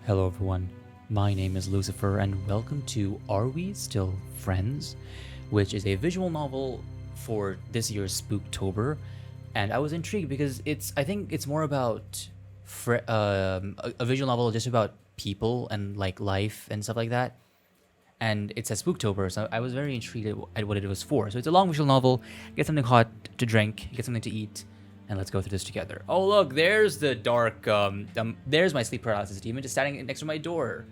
Hello, everyone. My name is Lucifer, and welcome to Are We Still Friends? Which is a visual novel for this year's Spooktober. And I was intrigued because I think it's more about a visual novel just about people and like life and stuff like that. And it's a Spooktober, so I was very intrigued at what it was for. So it's a long visual novel. Get something hot to drink, get something to eat, and let's go through this together. Oh look, there's the dark. There's my sleep paralysis demon just standing next to my door.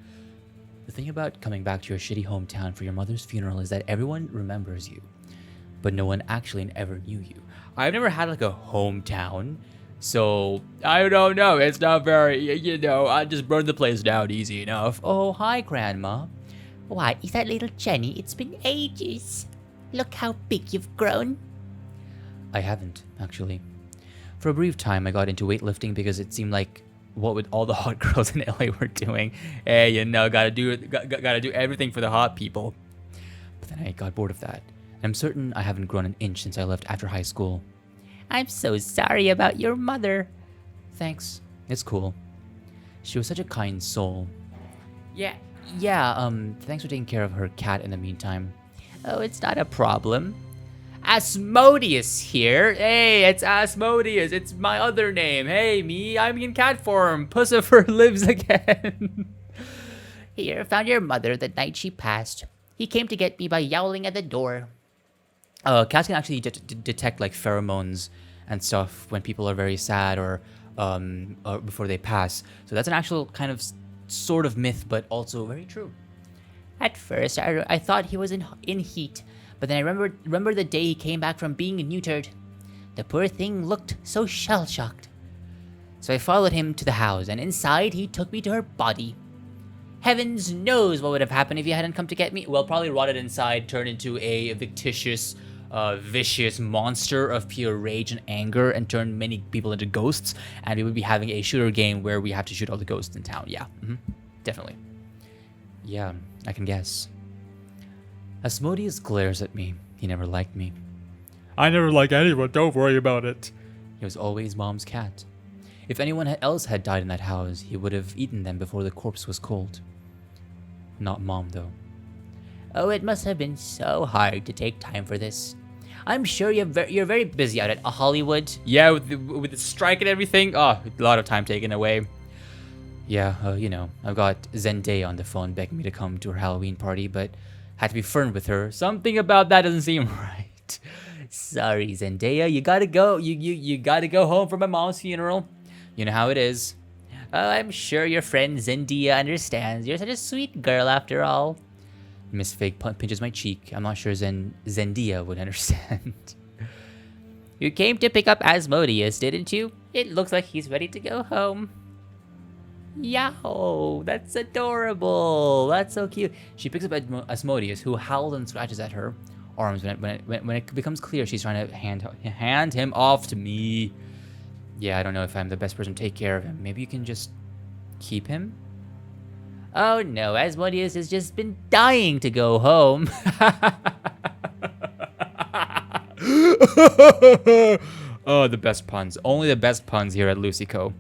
The thing about coming back to your shitty hometown for your mother's funeral is that everyone remembers you, but no one actually ever knew you. I've never had like a hometown, so I don't know. It's not very, I just burned the place down easy enough. Oh, hi, Grandma. Why, is that little Jenny? It's been ages. Look how big you've grown. I haven't, actually. For a brief time, I got into weightlifting because it seemed like what with all the hot girls in LA were doing. Hey, gotta do everything for the hot people. But then I got bored of that. And I'm certain I haven't grown an inch since I left after high school. I'm so sorry about your mother. Thanks. It's cool. She was such a kind soul. Yeah, thanks for taking care of her cat in the meantime. Oh, it's not a problem. Asmodeus here. Hey, it's Asmodeus. It's my other name. Hey, me, I'm in cat form. Pussifer lives again. Here, found your mother the night she passed. He came to get me by yowling at the door. Cats can actually detect like pheromones and stuff when people are very sad or before they pass. So that's an actual kind of sort of myth, but also very true. At first, I thought he was in heat, but then I remembered the day he came back from being neutered. The poor thing looked so shell-shocked. So I followed him to the house, and inside he took me to her body. Heavens knows what would have happened if he hadn't come to get me. Well, probably rotted inside, turned into a fictitious, vicious monster of pure rage and anger, and turned many people into ghosts, and we would be having a shooter game where we have to shoot all the ghosts in town. Yeah, definitely. Yeah, I can guess. Asmodeus glares at me. He never liked me. I never like anyone, don't worry about it. He was always Mom's cat. If anyone else had died in that house, he would have eaten them before the corpse was cold. Not Mom, though. Oh, it must have been so hard to take time for this. I'm sure you're very busy out at Hollywood. Yeah, with the strike and everything. Oh, a lot of time taken away. Yeah, I've got Zendaya on the phone begging me to come to her Halloween party, but had to be firm with her. Something about that doesn't seem right. Sorry, Zendaya, you gotta go. You gotta go home for my mom's funeral. You know how it is. Oh, I'm sure your friend Zendaya understands. You're such a sweet girl after all. Miss Fig pinches my cheek. I'm not sure Zendaya would understand. You came to pick up Asmodeus, didn't you? It looks like he's ready to go home. Yow, that's adorable. That's so cute. She picks up Asmodeus, who howls and scratches at her arms when it becomes clear she's trying to hand him off to me. Yeah, I don't know if I'm the best person to take care of him. Maybe you can just keep him? Oh no, Asmodeus has just been dying to go home. Oh, the best puns. Only the best puns here at Lucyco.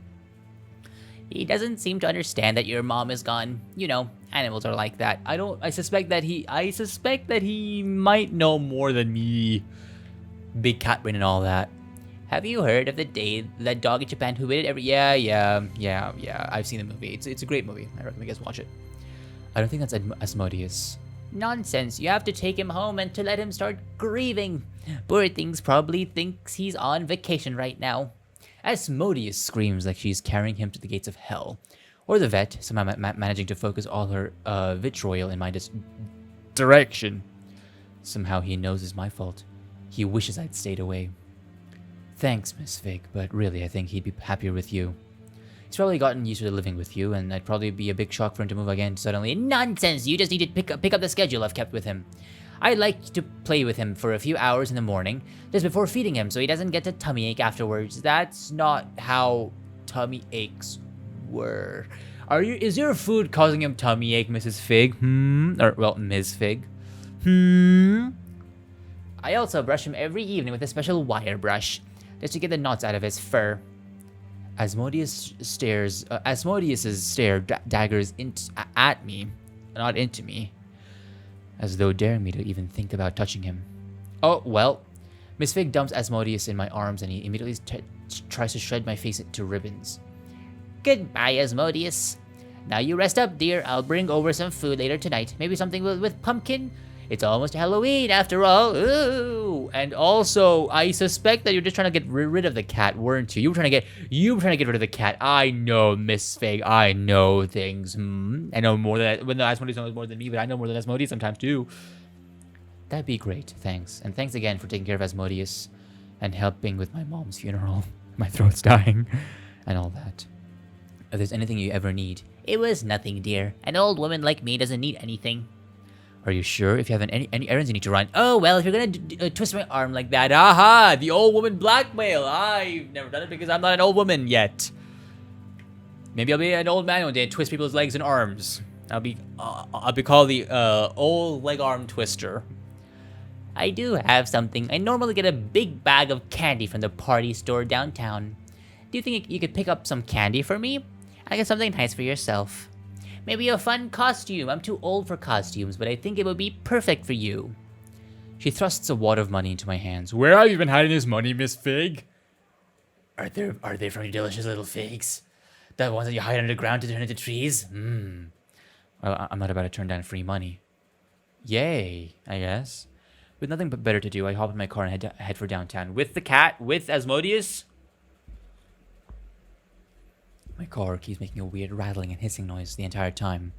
He doesn't seem to understand that your mom is gone. You know, animals are like that. I suspect that he might know more than me. Big cat brain and all that. Have you heard of the day that dog in Japan who waited every... Yeah. I've seen the movie. It's a great movie. I recommend you guys watch it. I don't think that's Asmodeus. Nonsense. You have to take him home and to let him start grieving. Poor things probably thinks he's on vacation right now. Asmodeus screams like she's carrying him to the gates of hell. Or the vet, somehow managing to focus all her vitriol in my direction. Somehow he knows it's my fault. He wishes I'd stayed away. Thanks, Miss Fig, but really I think he'd be happier with you. He's probably gotten used to living with you, and it'd probably be a big shock for him to move again suddenly. Nonsense! You just need to pick up the schedule I've kept with him. I like to play with him for a few hours in the morning, just before feeding him, so he doesn't get a tummy ache afterwards. That's not how tummy aches work. Is your food causing him tummy ache, Mrs. Fig? Ms. Fig. I also brush him every evening with a special wire brush, just to get the knots out of his fur. Asmodeus's stare daggers at me, not into me, as though daring me to even think about touching him. Oh, well. Miss Fig dumps Asmodeus in my arms and he immediately tries to shred my face into ribbons. Goodbye, Asmodeus. Now you rest up, dear. I'll bring over some food later tonight. Maybe something with pumpkin? It's almost Halloween after all. Ooh! And also, I suspect that you're just trying to get rid of the cat, weren't you? You were trying to get rid of the cat. I know, Miss Fig. I know things. I know more than well, no, Asmodeus knows more than me, but I know more than Asmodeus sometimes too. That'd be great, thanks. And thanks again for taking care of Asmodeus and helping with my mom's funeral. My throat's dying and all that. If there's anything you ever need. It was nothing, dear. An old woman like me doesn't need anything. Are you sure? If you have any errands you need to run. Oh, well, if you're gonna twist my arm like that. Aha! The old woman blackmail. I've never done it because I'm not an old woman yet. Maybe I'll be an old man one day and twist people's legs and arms. I'll be called the old leg arm twister. I do have something. I normally get a big bag of candy from the party store downtown. Do you think you could pick up some candy for me? I get something nice for yourself. Maybe a fun costume. I'm too old for costumes, but I think it would be perfect for you. She thrusts a wad of money into my hands. Where have you been hiding this money, Miss Fig? Are they from your delicious little figs? The ones that you hide underground to turn into trees? Well, I'm not about to turn down free money. Yay, I guess. With nothing but better to do, I hop in my car and head for downtown. With the cat, with Asmodeus. My car keeps making a weird rattling and hissing noise the entire time.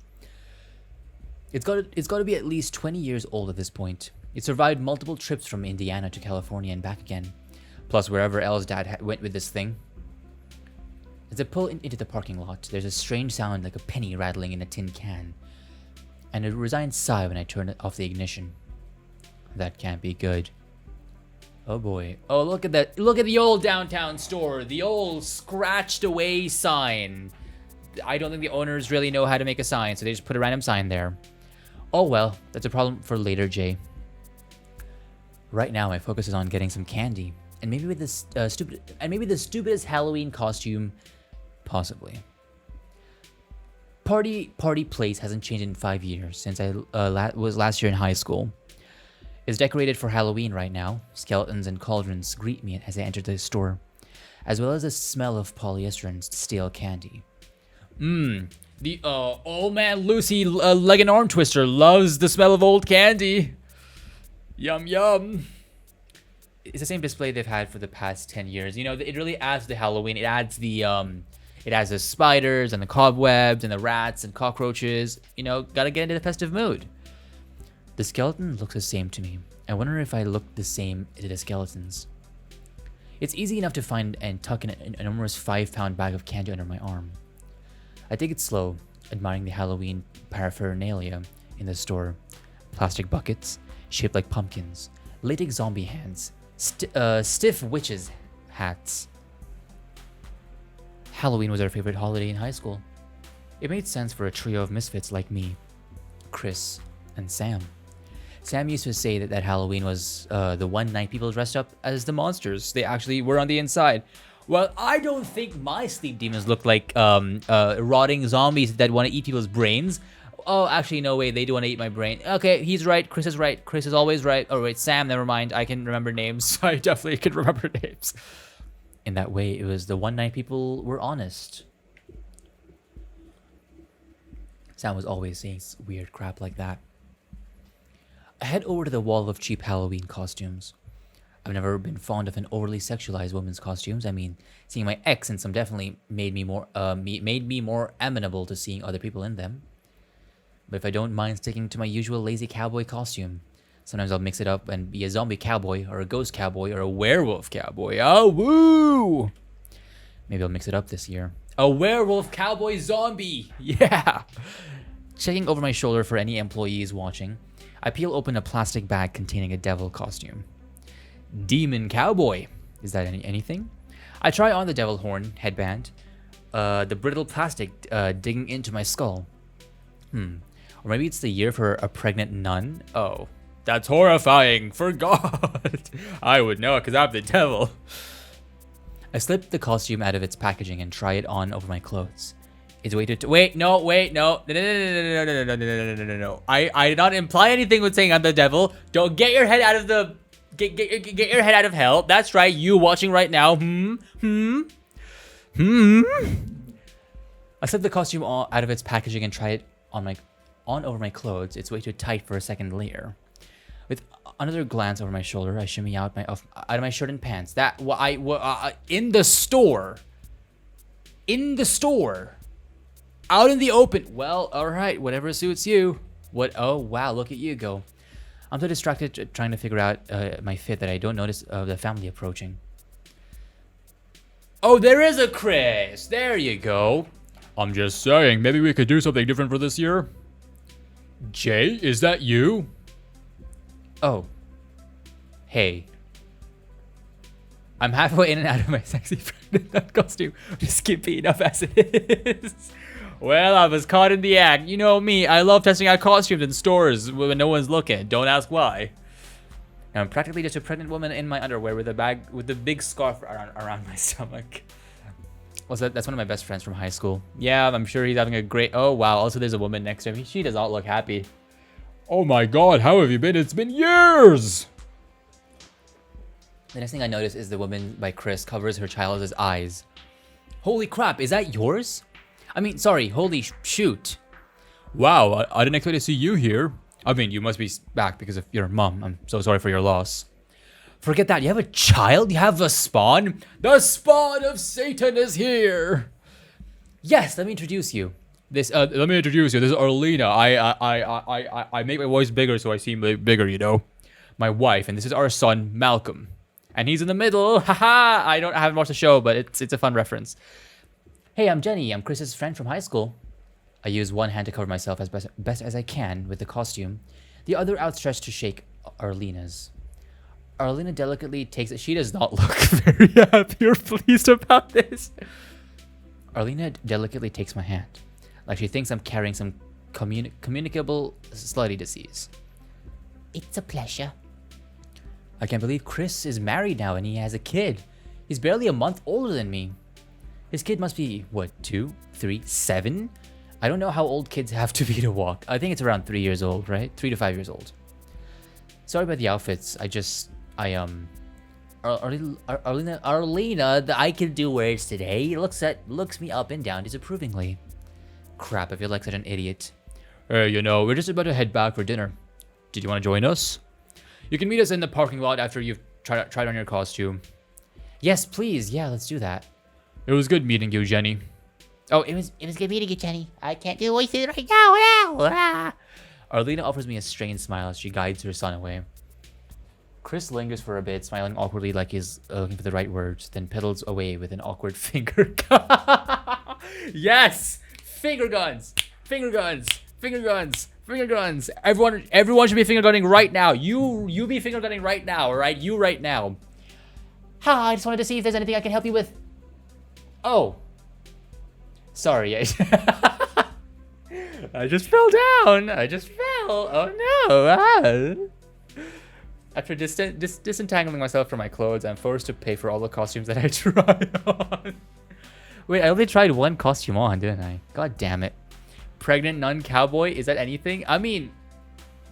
It's got to be at least 20 years old at this point. It survived multiple trips from Indiana to California and back again. Plus wherever else Dad went with this thing. As I pull into the parking lot, there's a strange sound like a penny rattling in a tin can. And a resigned sigh when I turn off the ignition. That can't be good. Oh boy. Oh, look at that. Look at the old downtown store. The old scratched away sign. I don't think the owners really know how to make a sign, so they just put a random sign there. Oh well, that's a problem for later, Jay. Right now, my focus is on getting some candy. And maybe with this the stupidest Halloween costume possibly. Party place hasn't changed in 5 years since I was last year in high school. It's decorated for Halloween right now. Skeletons and cauldrons greet me as I enter the store, as well as the smell of polyester and stale candy. The old man Lucy leg and arm twister loves the smell of old candy. Yum yum. It's the same display they've had for the past 10 years. You know, it really adds to the Halloween. It adds the spiders and the cobwebs and the rats and cockroaches. You know, gotta get into the festive mood. The skeleton looks the same to me. I wonder if I look the same to the skeletons. It's easy enough to find and tuck in an enormous 5-pound bag of candy under my arm. I take it slow, admiring the Halloween paraphernalia in the store. Plastic buckets, shaped like pumpkins, latex zombie hands, stiff witches' hats. Halloween was our favorite holiday in high school. It made sense for a trio of misfits like me, Chris, and Sam. Sam used to say that Halloween was the one night people dressed up as the monsters. They actually were on the inside. Well, I don't think my sleep demons look like rotting zombies that want to eat people's brains. Oh, actually, no way. They do want to eat my brain. Okay, he's right. Chris is right. Chris is always right. Oh, wait, Sam, never mind. I can remember names. I definitely can remember names. In that way, it was the one night people were honest. Sam was always saying weird crap like that. I head over to the wall of cheap Halloween costumes. I've never been fond of an overly sexualized women's costumes. I mean, seeing my ex in some definitely made me more amenable to seeing other people in them. But if I don't mind sticking to my usual lazy cowboy costume, sometimes I'll mix it up and be a zombie cowboy or a ghost cowboy or a werewolf cowboy. Oh, woo! Maybe I'll mix it up this year. A werewolf cowboy zombie! Yeah! Checking over my shoulder for any employees watching, I peel open a plastic bag containing a devil costume. Demon cowboy. Is that anything? I try on the devil horn headband, the brittle plastic digging into my skull. Or maybe it's the year for a pregnant nun? Oh, that's horrifying. For God. I would know because I'm the devil. I slip the costume out of its packaging and try it on over my clothes. It's way too wait, no. I did not imply anything with saying I'm the devil. Don't get your head out of the get your head out of hell. That's right, you watching right now. I slip the costume out of its packaging and try it on over my clothes. It's way too tight for a second layer. With another glance over my shoulder, I shimmy out of my shirt and pants. In the store. Out in the open. Well, all right, whatever suits you. What? Oh, wow, look at you go. I'm so distracted trying to figure out my fit that I don't notice the family approaching. Oh, there is a Chris. There you go. I'm just saying, maybe we could do something different for this year. Jay, is that you? Oh. Hey. I'm halfway in and out of my sexy pregnant costume, which is skimpy enough as it is. Well, I was caught in the act. You know me, I love testing out costumes in stores when no one's looking. Don't ask why. I'm practically just a pregnant woman in my underwear with a big scarf around my stomach. That's one of my best friends from high school. Yeah, I'm sure he's having a great... Oh, wow. Also, there's a woman next to him. She does not look happy. Oh my god, how have you been? It's been years! The next thing I notice is the woman by Chris covers her child's eyes. Holy crap, is that yours? I mean, sorry, holy shoot. Wow, I didn't expect to see you here. I mean, you must be back because of your mom. I'm so sorry for your loss. Forget that, you have a child? You have a spawn? The spawn of Satan is here! Yes, let me introduce you. Let me introduce you. This is Arlena. I make my voice bigger so I seem bigger, you know. My wife, and this is our son, Malcolm. And he's in the middle. Haha! I haven't watched the show, but it's a fun reference. Hey, I'm Jenny. I'm Chris's friend from high school. I use one hand to cover myself as best as I can with the costume, the other outstretched to shake Arlena's. Arlena delicately takes it. She does not look very happy or pleased about this. Arlena delicately takes my hand, like she thinks I'm carrying some communicable slutty disease. It's a pleasure. I can't believe Chris is married now and he has a kid. He's barely a month older than me. His kid must be, what, 2, 3, 7? I don't know how old kids have to be to walk. I think it's around 3 years old, right? 3 to 5 years old. Sorry about the outfits. Arlena, I can do words today. Looks me up and down disapprovingly. Crap, I feel like such an idiot. Hey, you know, we're just about to head back for dinner. Did you want to join us? You can meet us in the parking lot after you've tried on your costume. Yes, please. Yeah, let's do that. It was good meeting you, Jenny. Oh, it was good meeting you, Jenny. I can't do voices right now. Arlena offers me a strained smile as she guides her son away. Chris lingers for a bit, smiling awkwardly like he's looking for the right words, then pedals away with an awkward finger gun. Yes! Finger guns! Finger guns! Finger guns! Finger guns! Everyone should be finger gunning right now. You be finger gunning right now, alright? You right now. Hi, I just wanted to see if there's anything I can help you with. Oh. Sorry. I just fell down. I just fell. Oh no. After disentangling myself from my clothes, I'm forced to pay for all the costumes that I try on. Wait, I only tried one costume on, didn't I? God damn it. Pregnant nun cowboy? Is that anything? I mean,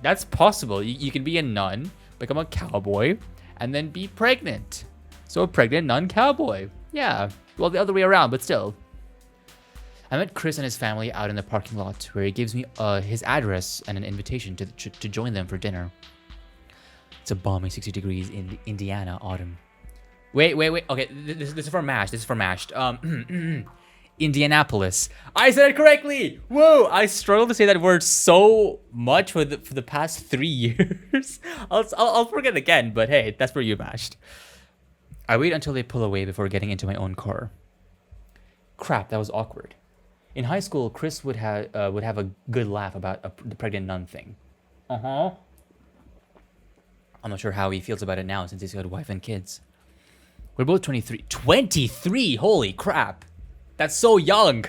that's possible. You can be a nun, become a cowboy, and then be pregnant. So a pregnant nun cowboy. Yeah. Well, the other way around, but still. I met Chris and his family out in the parking lot, where he gives me his address and an invitation to join them for dinner. It's a balmy 60 degrees in Indiana autumn. Wait. Okay, this is for mashed. This is for mashed. Indianapolis. I said it correctly. Whoa! I struggled to say that word so much for the past 3 years. I'll forget again. But hey, that's for you, mashed. I wait until they pull away before getting into my own car. Crap, that was awkward. In high school, Chris would have a good laugh about the pregnant nun thing. I'm not sure how he feels about it now since he's got a wife and kids. We're both 23. 23? Holy crap. That's so young.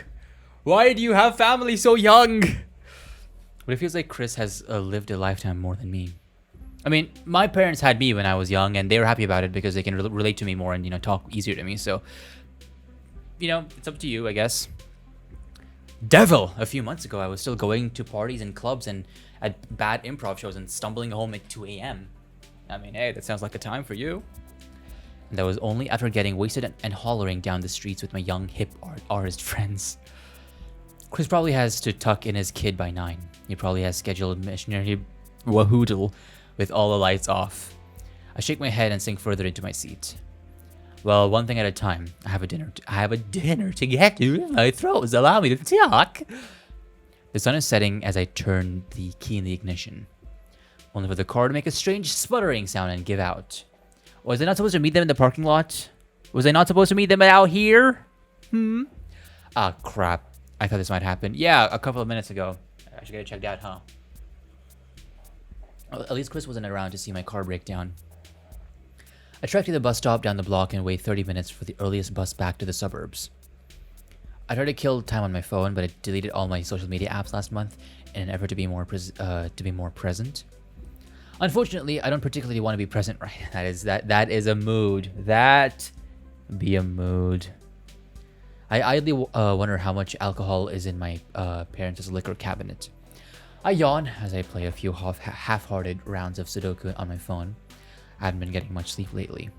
Why do you have family so young? But it feels like Chris has lived a lifetime more than me. I mean, my parents had me when I was young, and they were happy about it because they can relate to me more and, talk easier to me. So, it's up to you, I guess. Devil! A few months ago, I was still going to parties and clubs and at bad improv shows and stumbling home at 2 a.m. I mean, hey, that sounds like a time for you. And that was only after getting wasted and hollering down the streets with my young hip artist friends. Chris probably has to tuck in his kid by 9. He probably has scheduled missionary wahoodle with all the lights off. I shake my head and sink further into my seat. Well, one thing at a time. I have a dinner to get to. My throat allow me to talk. The sun is setting as I turn the key in the ignition, only for the car to make a strange sputtering sound and give out. Was I not supposed to meet them in the parking lot? Was I not supposed to meet them out here? Ah, crap. I thought this might happen. Yeah, a couple of minutes ago. I should get it checked out, huh? Well, at least Chris wasn't around to see my car break down. I trekked to the bus stop down the block and wait 30 minutes for the earliest bus back to the suburbs. I tried to kill time on my phone, but I deleted all my social media apps last month in an effort to be more present. Unfortunately, I don't particularly want to be present right. That is a mood. That be a mood. I idly wonder how much alcohol is in my parents' liquor cabinet. I yawn as I play a few half-hearted rounds of Sudoku on my phone. I haven't been getting much sleep lately.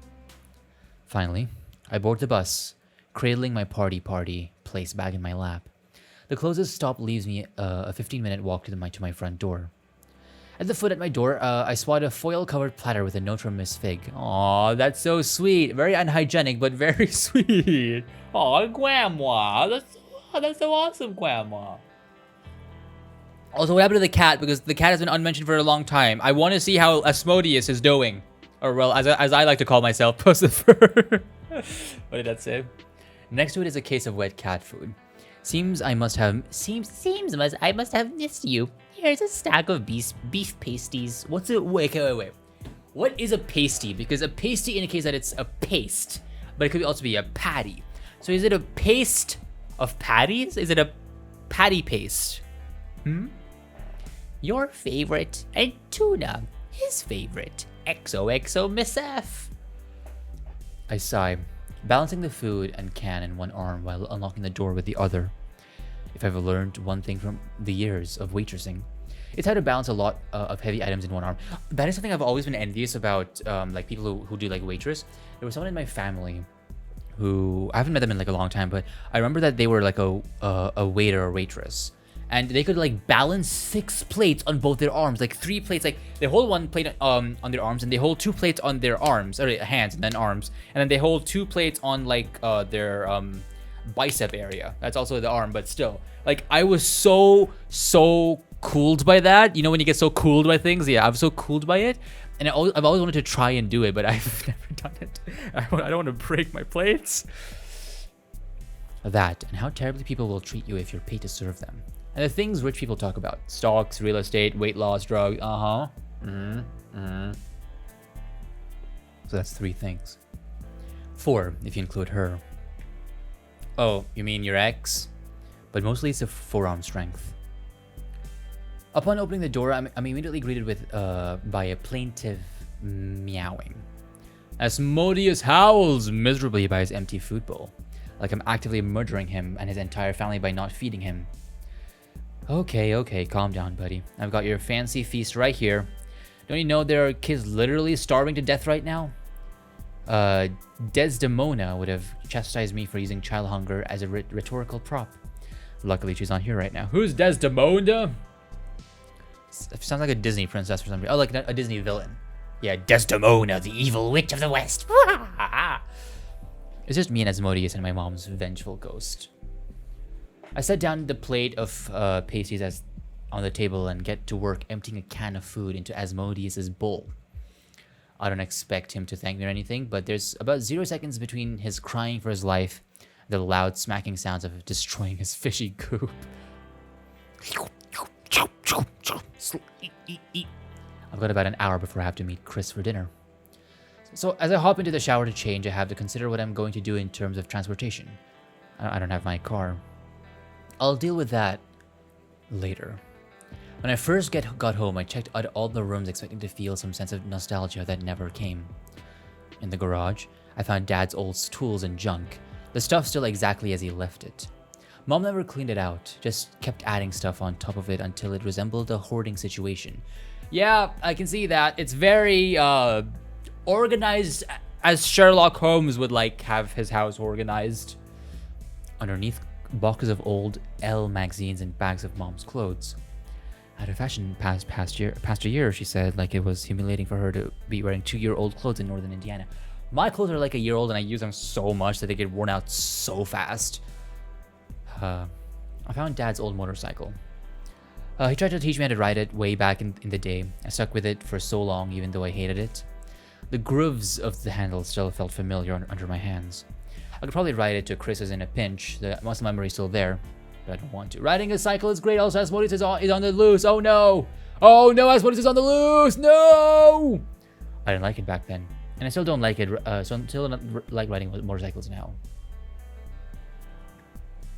Finally, I board the bus, cradling my party place bag in my lap. The closest stop leaves me a 15-minute walk to my front door. At the foot at my door, I spot a foil-covered platter with a note from Miss Fig. Aw, that's so sweet. Very unhygienic, but very sweet. Aw, Grandma. That's so awesome, Grandma. Also, what happened to the cat? Because the cat has been unmentioned for a long time. I want to see how Asmodeus is doing. Or, well, as I like to call myself, Pussifer. What did that say? Next to it is a case of wet cat food. Seems I must have missed you. Here's a stack of beef pasties. What's it? Wait. What is a pasty? Because a pasty indicates that it's a paste, but it could also be a patty. So is it a paste of patties? Is it a patty paste? Your favorite and tuna, his favorite. XOXO Miss F. I sigh, balancing the food and can in one arm while unlocking the door with the other. If I've learned one thing from the years of waitressing, it's how to balance a lot of heavy items in one arm. That is something I've always been envious about, like people who do like waitress. There was someone in my family who, I haven't met them in like a long time, but I remember that they were like a waiter or waitress. And they could like balance 6 plates on both their arms, like 3 plates. Like they hold 1 plate on their arms, and they hold 2 plates on their arms, or hands, and then arms, and then they hold 2 plates on like their bicep area. That's also the arm, but still, like I was so cooled by that. You know when you get so cooled by things? Yeah, I'm so cooled by it, and I've always wanted to try and do it, but I've never done it. I don't want to break my plates. That and how terribly people will treat you if you're paid to serve them. And the things rich people talk about. Stocks, real estate, weight loss, drugs. So that's 3 things. 4, if you include her. Oh, you mean your ex? But mostly it's a forearm strength. Upon opening the door, I'm immediately greeted with by a plaintive meowing. Asmodeus howls miserably by his empty food bowl, like I'm actively murdering him and his entire family by not feeding him. Okay, calm down, buddy. I've got your fancy feast right here. Don't you know there are kids literally starving to death right now? Desdemona would have chastised me for using child hunger as a rhetorical prop. Luckily, she's not here right now. Who's Desdemona? Sounds like a Disney princess or something. Oh, like a Disney villain. Yeah, Desdemona, the evil witch of the West. It's just me and Asmodeus and my mom's vengeful ghost. I set down the plate of pasties on the table and get to work emptying a can of food into Asmodeus's bowl. I don't expect him to thank me or anything, but there's about 0 seconds between his crying for his life and the loud smacking sounds of destroying his fishy goop. I've got about an hour before I have to meet Chris for dinner. So as I hop into the shower to change, I have to consider what I'm going to do in terms of transportation. I don't have my car. I'll deal with that later. When I first got home, I checked out all the rooms expecting to feel some sense of nostalgia that never came. In the garage, I found Dad's old tools and junk, the stuff still exactly as he left it. Mom never cleaned it out, just kept adding stuff on top of it until it resembled a hoarding situation. Yeah, I can see that. It's very organized, as Sherlock Holmes would like have his house organized. Underneath, boxes of old Elle magazines and bags of Mom's clothes. Out of fashion past a year, she said, like it was humiliating for her to be wearing 2-year-old clothes in northern Indiana. My clothes are like a year old and I use them so much that they get worn out so fast. I found Dad's old motorcycle. He tried to teach me how to ride it way back in the day. I stuck with it for so long, even though I hated it. The grooves of the handle still felt familiar under my hands. I could probably ride it to Chris's in a pinch. The muscle memory is still there, but I don't want to. Riding a cycle is great. Also, Asmodeus is on the loose. Oh no! Oh no! Asmodeus is on the loose. No! I didn't like it back then, and I still don't like it. So I still don't like riding motorcycles now.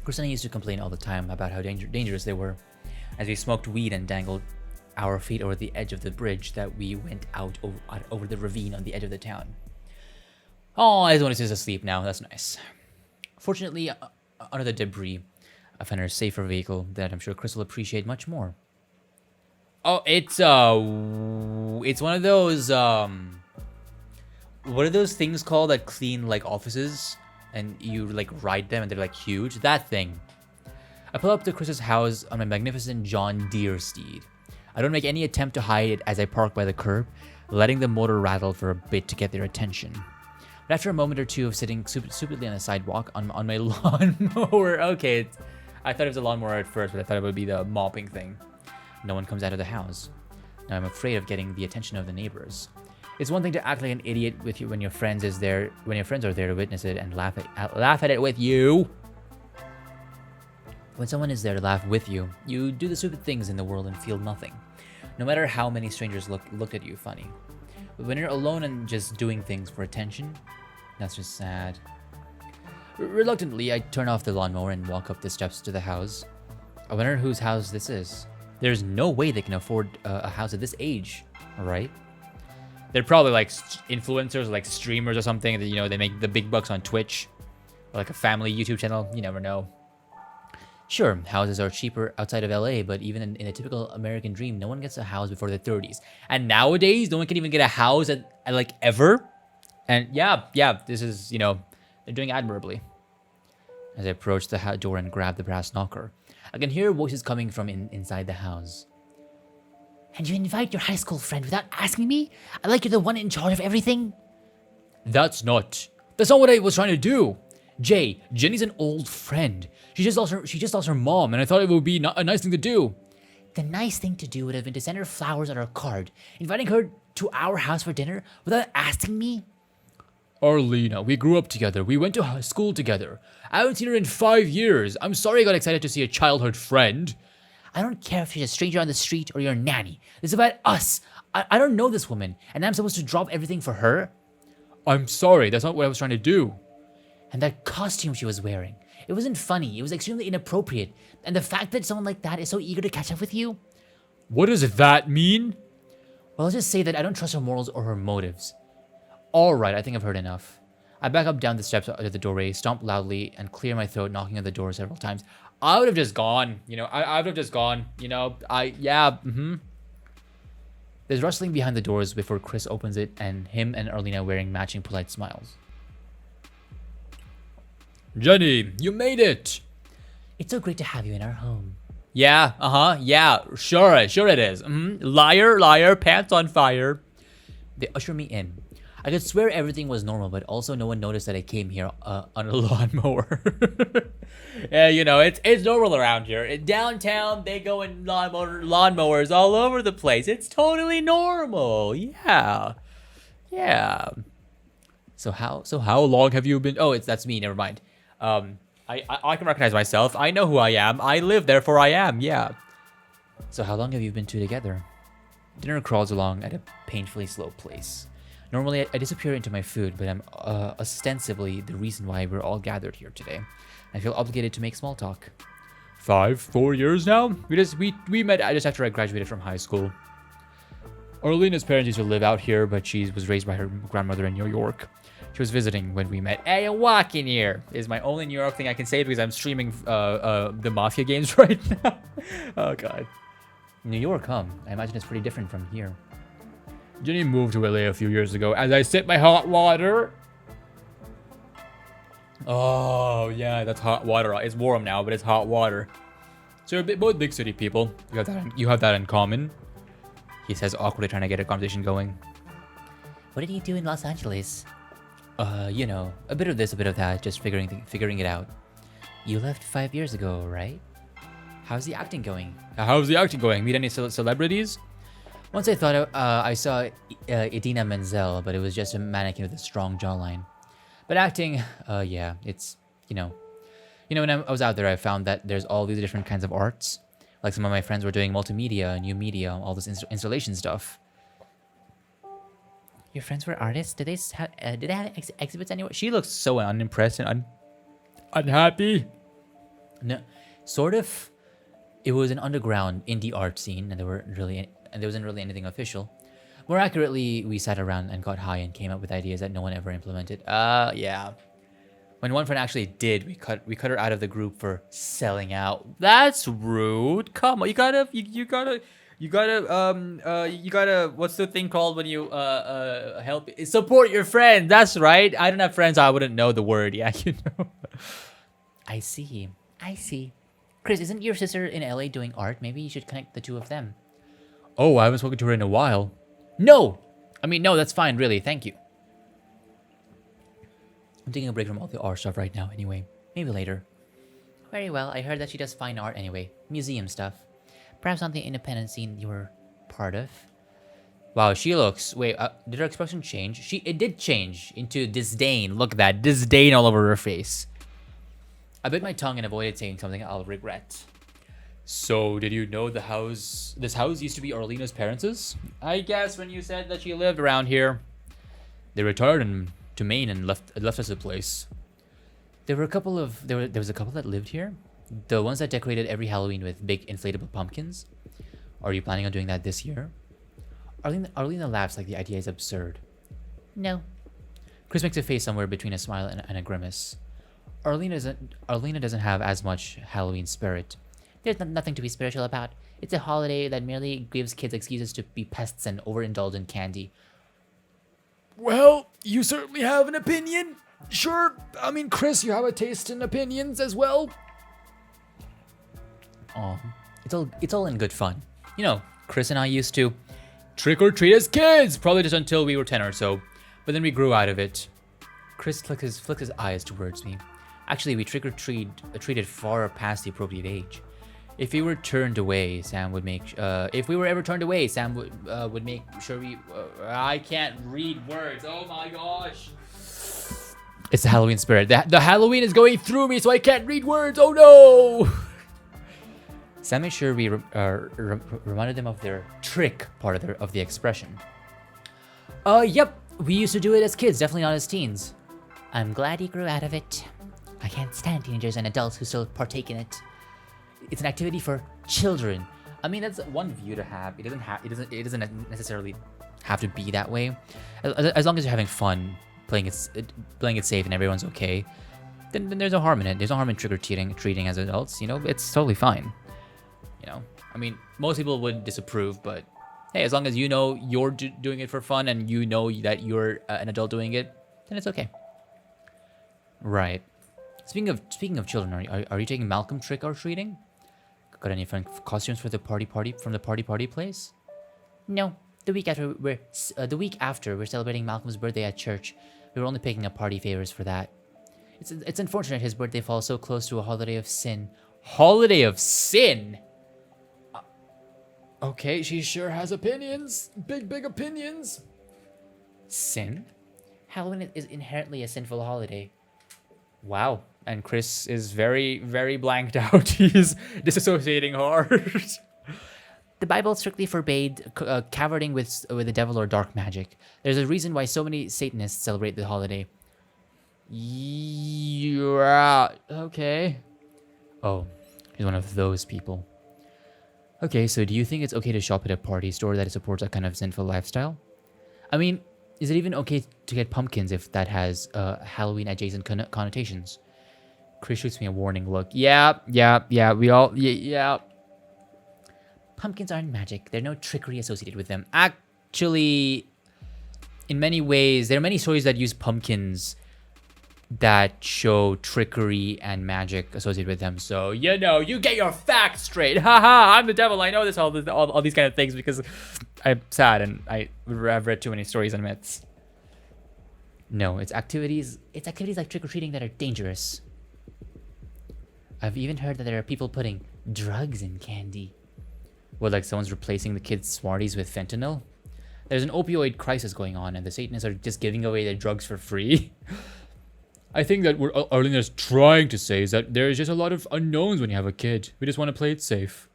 Chris and I used to complain all the time about how dangerous they were, as we smoked weed and dangled our feet over the edge of the bridge that we went out over the ravine on the edge of the town. Oh, Asmodeus is asleep now. That's nice. Fortunately, under the debris, I found a safer vehicle that I'm sure Chris will appreciate much more. Oh, it's one of those what are those things called that clean like offices and you like ride them and they're like huge? That thing. I pull up to Chris's house on my magnificent John Deere steed. I don't make any attempt to hide it as I park by the curb, letting the motor rattle for a bit to get their attention. But after a moment or two of sitting stupidly on the sidewalk on my lawnmower, okay, I thought it was a lawnmower at first, but I thought it would be the mopping thing. No one comes out of the house. Now I'm afraid of getting the attention of the neighbors. It's one thing to act like an idiot with you when your friends are there to witness it and laugh at it with you. When someone is there to laugh with you, you do the stupid things in the world and feel nothing, no matter how many strangers look at you funny. But when you're alone and just doing things for attention, that's just sad. Reluctantly, I turn off the lawnmower and walk up the steps to the house. I wonder whose house this is. There's no way they can afford a house at this age, right? They're probably like influencers, like streamers or something that, you know, they make the big bucks on Twitch. Or like a family YouTube channel. You never know. Sure, houses are cheaper outside of LA, but even in a typical American dream, no one gets a house before their 30s. And nowadays, no one can even get a house at like ever. And yeah, this is, you know, they're doing admirably. As I approach the door and grab the brass knocker, I can hear voices coming from inside the house. And you invite your high school friend without asking me? I like you're the one in charge of everything. That's not what I was trying to do. Jay, Jenny's an old friend. She just lost her mom, and I thought it would be a nice thing to do. The nice thing to do would have been to send her flowers on her card, inviting her to our house for dinner without asking me. Arlena, we grew up together. We went to school together. I haven't seen her in 5 years. I'm sorry I got excited to see a childhood friend. I don't care if she's a stranger on the street or your nanny. This is about us. I don't know this woman, and I'm supposed to drop everything for her? I'm sorry. That's not what I was trying to do. And that costume she was wearing. It wasn't funny. It was extremely inappropriate. And the fact that someone like that is so eager to catch up with you. What does that mean? Well, I'll just say that I don't trust her morals or her motives. Alright, I think I've heard enough. I back up down the steps to the doorway, stomp loudly, and clear my throat, knocking on the door several times. I would have just gone. You know, I would have just gone. You know, There's rustling behind the doors before Chris opens it, and him and Arlena wearing matching polite smiles. Jenny, you made it. It's so great to have you in our home. Yeah, sure it is. Liar, pants on fire. They usher me in. I could swear everything was normal, but also no one noticed that I came here on a lawnmower. Yeah, you know, it's normal around here. In downtown, they go in lawnmowers all over the place. It's totally normal. Yeah. So how long have you been? Oh, that's me. Never mind. I can recognize myself. I know who I am. I live, therefore I am. Yeah. So how long have you been two together? Dinner crawls along at a painfully slow pace. Normally, I disappear into my food, but I'm ostensibly the reason why we're all gathered here today. I feel obligated to make small talk. 4 years now. We met just after I graduated from high school. Orlena's parents used to live out here, but she was raised by her grandmother in New York. She was visiting when we met. Hey, walk in here is my only New York thing I can say because I'm streaming the Mafia games right now. Oh, God. New York, huh? I imagine it's pretty different from here. Jenny moved to LA a few years ago. As I sip my hot water. Oh, yeah, that's hot water. It's warm now, but it's hot water. So you're both big city people. You have that in common. He says, awkwardly trying to get a conversation going. What did you do in Los Angeles? You know, a bit of this, a bit of that, just figuring it out. You left 5 years ago, right? How's the acting going? How's the acting going? Meet any celebrities? Once I thought I saw Idina Menzel, but it was just a mannequin with a strong jawline. But acting, yeah, it's, you know, when I was out there, I found that there's all these different kinds of arts. Like some of my friends were doing multimedia, new media, all this installation stuff. Your friends were artists? Did they have exhibits anywhere? She looks so unimpressed and unhappy. No, sort of. It was an underground indie art scene, and there wasn't really anything official. More accurately, we sat around and got high and came up with ideas that no one ever implemented. Yeah. When one friend actually did, we cut her out of the group for selling out. That's rude. Come on, you gotta. What's the thing called when you help support your friend? That's right. I don't have friends. I wouldn't know the word. Yeah, you know. I see. Chris, isn't your sister in LA doing art? Maybe you should connect the two of them. Oh, I haven't spoken to her in a while. No, that's fine. Really, thank you. I'm taking a break from all the art stuff right now. Anyway, maybe later. Very well. I heard that she does fine art anyway. Museum stuff. Perhaps on the independent scene you were part of. Wow, she looks... Wait, did her expression change? It did change into disdain. Look at that. Disdain all over her face. I bit my tongue and avoided saying something I'll regret. So, did you know this house used to be Orlena's parents'? I guess when you said that she lived around here. They retired to Maine and left us a place. There was a couple that lived here. The ones that decorated every Halloween with big inflatable pumpkins. Are you planning on doing that this year? Arlena laughs like the idea is absurd. No. Chris makes a face somewhere between a smile and a grimace. Arlena doesn't have as much Halloween spirit. There's nothing to be spiritual about. It's a holiday that merely gives kids excuses to be pests and overindulge in candy. Well, you certainly have an opinion. Sure. I mean, Chris, you have a taste in opinions as well. Oh, it's all in good fun. You know, Chris and I used to trick or treat as kids, probably just until we were 10 or so. But then we grew out of it. Chris flicked his eyes towards me. Actually, we trick or treated far past the appropriate age. If we were turned away, Sam would make. If we were ever turned away, Sam would make sure we. I can't read words. Oh my gosh! It's the Halloween spirit. The Halloween is going through me, so I can't read words. Oh no! Sam made sure we reminded them of their trick part of the expression. Yep, we used to do it as kids, definitely not as teens. I'm glad you grew out of it. I can't stand teenagers and adults who still partake in it. It's an activity for children. I mean, that's one view to have. It doesn't necessarily have to be that way. As long as you're having fun, playing it safe, and everyone's okay, then there's no harm in it. There's no harm in trick or treating as adults. You know, it's totally fine. You know, I mean, most people would disapprove, but hey, as long as you know you're doing it for fun and you know that you're an adult doing it, then it's okay. Right. Speaking of children, are you taking Malcolm trick or treating? Got any fun costumes for the party place? No. The week after we're celebrating Malcolm's birthday at church. We were only picking up party favors for that. It's unfortunate his birthday falls so close to a holiday of sin. Holiday of sin? Okay, she sure has opinions. Big opinions. Sin? Halloween is inherently a sinful holiday. Wow. And Chris is very, very blanked out. He's disassociating hard. The Bible strictly forbade cavorting with the devil or dark magic. There's a reason why so many Satanists celebrate the holiday. Yeah. Okay. Oh, She's one of those people. Okay, so do you think it's okay to shop at a party store that supports that kind of sinful lifestyle? I mean, is it even okay to get pumpkins if that has Halloween adjacent connotations? Chris shoots me a warning look. Yeah. We all, yeah. Pumpkins aren't magic. There's no trickery associated with them. Actually, in many ways, there are many stories that use pumpkins that show trickery and magic associated with them. So, you get your facts straight. Haha, I'm the devil. I know all these kind of things because I'm sad and I've read too many stories and myths. No, it's activities like trick-or-treating that are dangerous. I've even heard that there are people putting drugs in candy. What, like someone's replacing the kids' Smarties with fentanyl? There's an opioid crisis going on, and the Satanists are just giving away their drugs for free. I think that what Arlena's trying to say is that there's just a lot of unknowns when you have a kid. We just want to play it safe.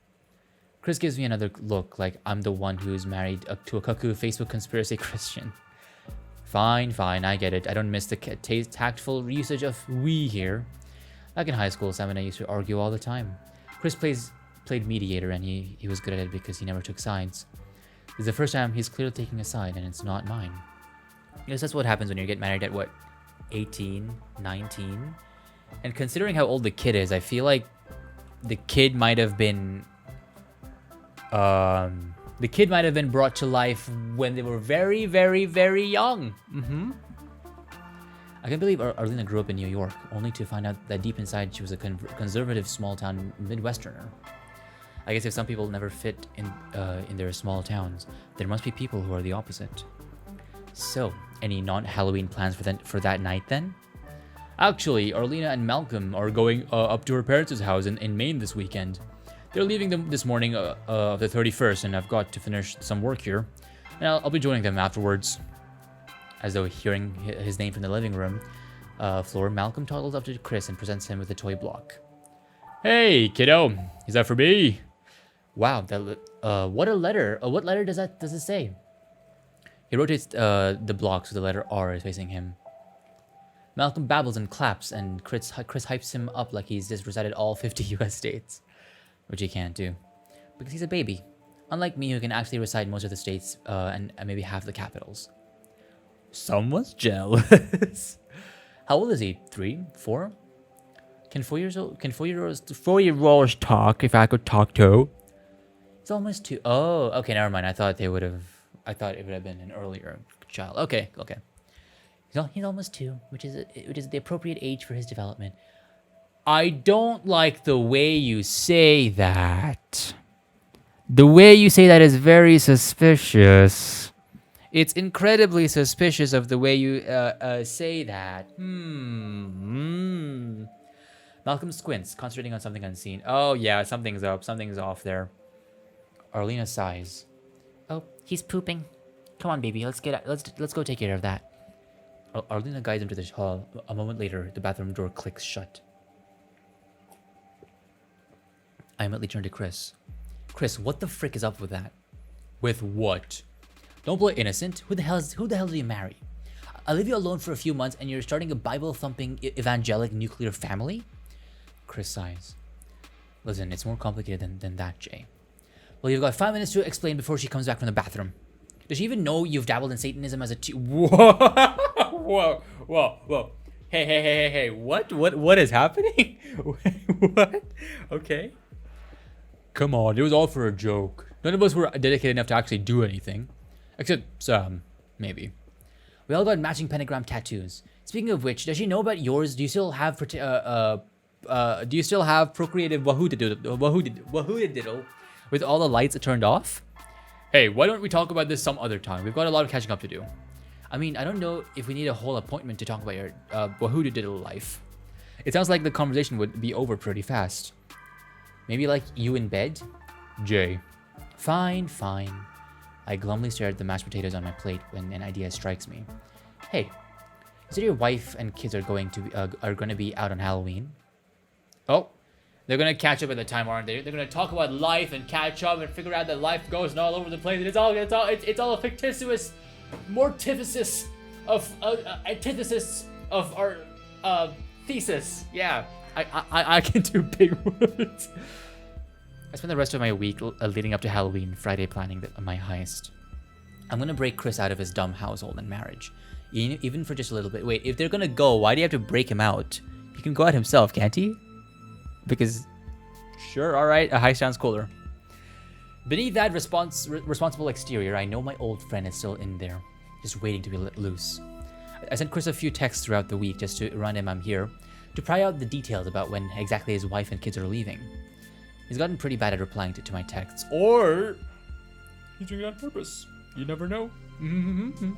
Chris gives me another look, like I'm the one who's married to a cuckoo Facebook conspiracy Christian. Fine, I get it. I don't miss the tactful usage of we here. Back in high school, Sam and I used to argue all the time. Chris played mediator, and he was good at it because he never took sides. This is the first time he's clearly taking a side, and it's not mine. I guess that's what happens when you get married at, 18, 19? And considering how old the kid is, I feel like the kid might have been... brought to life when they were very, very, very young. I can't believe Arlena grew up in New York, only to find out that deep inside she was a conservative small-town Midwesterner. I guess if some people never fit in their small towns, there must be people who are the opposite. So, any non-Halloween plans for that night then? Actually, Arlena and Malcolm are going up to her parents' house in Maine this weekend. They're leaving them this morning of the 31st, and I've got to finish some work here. And I'll be joining them afterwards. As though hearing his name from the living room floor, Malcolm toddles up to Chris and presents him with a toy block. Hey, kiddo, is that for me? Wow, what a letter. What letter does it say? He rotates the block so the letter R is facing him. Malcolm babbles and claps, and Chris hypes him up like he's just recited all 50 US states. Which he can't do, because he's a baby. Unlike me, who can actually recite most of the states and maybe half the capitals. Someone's jealous. How old is he? 3? 4? Can 4-year-olds talk if I could talk to? He's almost 2. Oh, okay, never mind. I thought it would have been an earlier child. Okay. He's almost 2, which is the appropriate age for his development. I don't like the way you say that. The way you say that is very suspicious. It's incredibly suspicious of the way you say that. Malcolm squints, concentrating on something unseen. Oh yeah, something's up. Something's off there. Arlena sighs. Oh, he's pooping. Come on, baby. Let's go take care of that. Arlena guides him to the hall. A moment later, the bathroom door clicks shut. I immediately turn to Chris. Chris, what the frick is up with that? With what? Don't play innocent. Who the hell do you marry? I'll leave you alone for a few months and you're starting a Bible-thumping evangelic nuclear family? Chris sighs. Listen, it's more complicated than that, Jay. Well, you've got 5 minutes to explain before she comes back from the bathroom. Does she even know you've dabbled in Satanism as a Whoa. Hey. What is happening? What? Okay. Come on, it was all for a joke. None of us were dedicated enough to actually do anything. Except Sam, maybe. We all got matching pentagram tattoos. Speaking of which, does she know about yours? Do you still have procreative wahoo-diddle with all the lights turned off? Hey, why don't we talk about this some other time? We've got a lot of catching up to do. I mean, I don't know if we need a whole appointment to talk about your wahoo-diddle life. It sounds like the conversation would be over pretty fast. Maybe like you in bed? Jay. Fine. I glumly stare at the mashed potatoes on my plate when an idea strikes me. Hey, you said your wife and kids are going to be out on Halloween? Oh, they're gonna catch up at the time, aren't they? They're gonna talk about life and catch up and figure out that life goes all over the place. And it's all a fictitious mortificis of antithesis of our Thesis. Yeah. I can do big words. I spent the rest of my week leading up to Halloween, Friday planning my heist. I'm gonna break Chris out of his dumb household and marriage. Even for just a little bit. Wait, if they're gonna go, why do you have to break him out? He can go out himself, can't he? Because, sure, alright, a heist sounds cooler. Beneath that responsible exterior, I know my old friend is still in there, just waiting to be let loose. I sent Chris a few texts throughout the week just to remind him I'm here, to pry out the details about when exactly his wife and kids are leaving. He's gotten pretty bad at replying to my texts, or he's doing it on purpose. You never know. In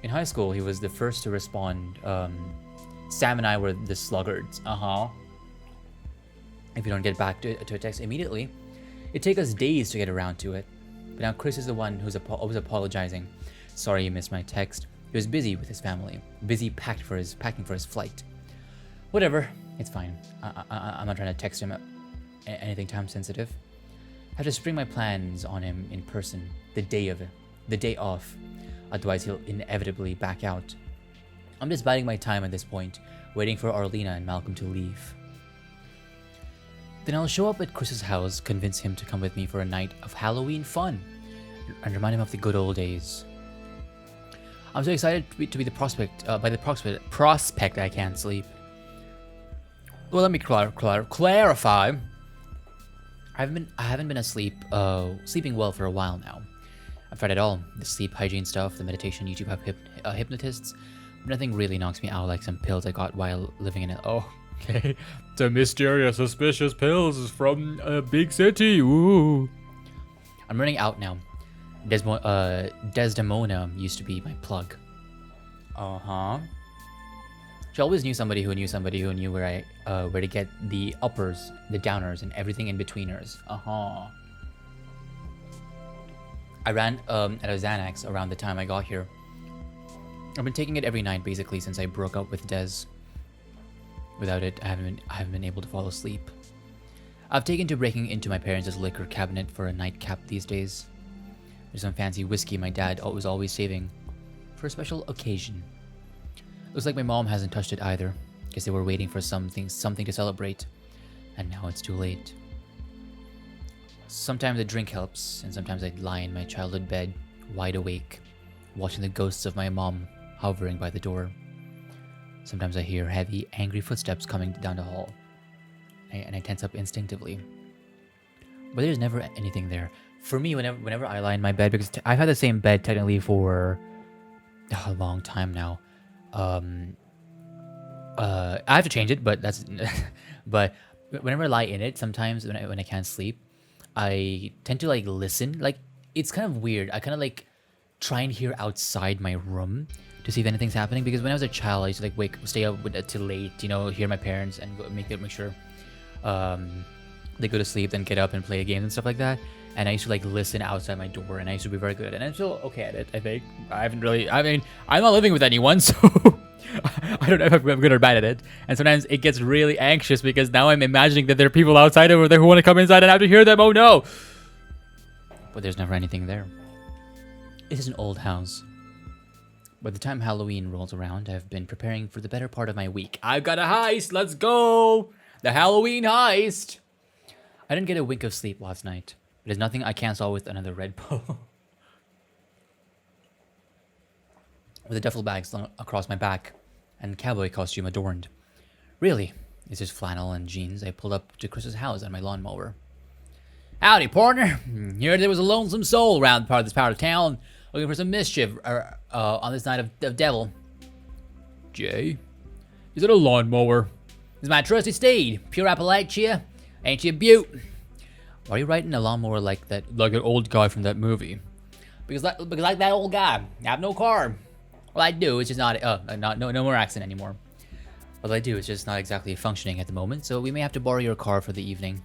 high school, he was the first to respond. Sam and I were the sluggards. If you don't get back to a text immediately, it takes us days to get around to it. But now Chris is the one who's always apologizing. Sorry you missed my text. He was busy with his family, busy packing for his flight. Whatever, it's fine. I'm not trying to text him anything time sensitive. I have to spring my plans on him in person the day off. Otherwise he'll inevitably back out. I'm just biding my time at this point, waiting for Arlena and Malcolm to leave. Then I'll show up at Chris's house, convince him to come with me for a night of Halloween fun, and remind him of the good old days. I'm so excited to be the prospect I can't sleep. Well, let me clarify. I haven't been sleeping well for a while now. I've tried it all, the sleep hygiene stuff, the meditation YouTube hypnotists. Nothing really knocks me out like some pills I got while living in it. Oh, okay. The mysterious, suspicious pills from a big city. Ooh. I'm running out now. Desdemona used to be my plug. She always knew somebody who knew where to get the uppers, the downers, and everything in betweeners. I ran at a Xanax around the time I got here. I've been taking it every night basically since I broke up with Des. Without it, I haven't been able to fall asleep. I've taken to breaking into my parents' liquor cabinet for a nightcap these days. There's some fancy whiskey my dad was always saving for a special occasion. Looks like my mom hasn't touched it either. Guess they were waiting for something to celebrate, and now it's too late. Sometimes a drink helps, and sometimes I'd lie in my childhood bed, wide awake, watching the ghosts of my mom hovering by the door. Sometimes I hear heavy, angry footsteps coming down the hall, and I tense up instinctively. But there's never anything there. For me, whenever I lie in my bed, because I've had the same bed technically for a long time now. I have to change it, but but whenever I lie in it, sometimes when I can't sleep, I tend to like listen. Like, it's kind of weird. I kind of like try and hear outside my room to see if anything's happening, because when I was a child, I used to like stay up till late, hear my parents and make sure they go to sleep, then get up and play games and stuff like that. And I used to like listen outside my door, and I used to be very good at it. And I'm still okay at it, I think. I'm not living with anyone, so I don't know if I'm good or bad at it. And sometimes it gets really anxious because now I'm imagining that there are people outside over there who want to come inside and I have to hear them. Oh no! But there's never anything there. It is an old house. By the time Halloween rolls around, I've been preparing for the better part of my week. I've got a heist! Let's go! The Halloween heist! I didn't get a wink of sleep last night. There's nothing I can't solve with another Red Bull. With a duffel bag slung across my back and cowboy costume adorned. Really, it's just flannel and jeans. I pulled up to Chris's house on my lawnmower. Howdy, partner. Heard there was a lonesome soul around this part of town looking for some mischief on this night of devil. Jay, is it a lawnmower? It's my trusty steed, pure Appalachia. Ain't you a beaut? Why are you riding a lawnmower like that? Like an old guy from that movie. Because like that old guy, I have no car. All I do is just no more accent anymore. What I do is just not exactly functioning at the moment, so we may have to borrow your car for the evening.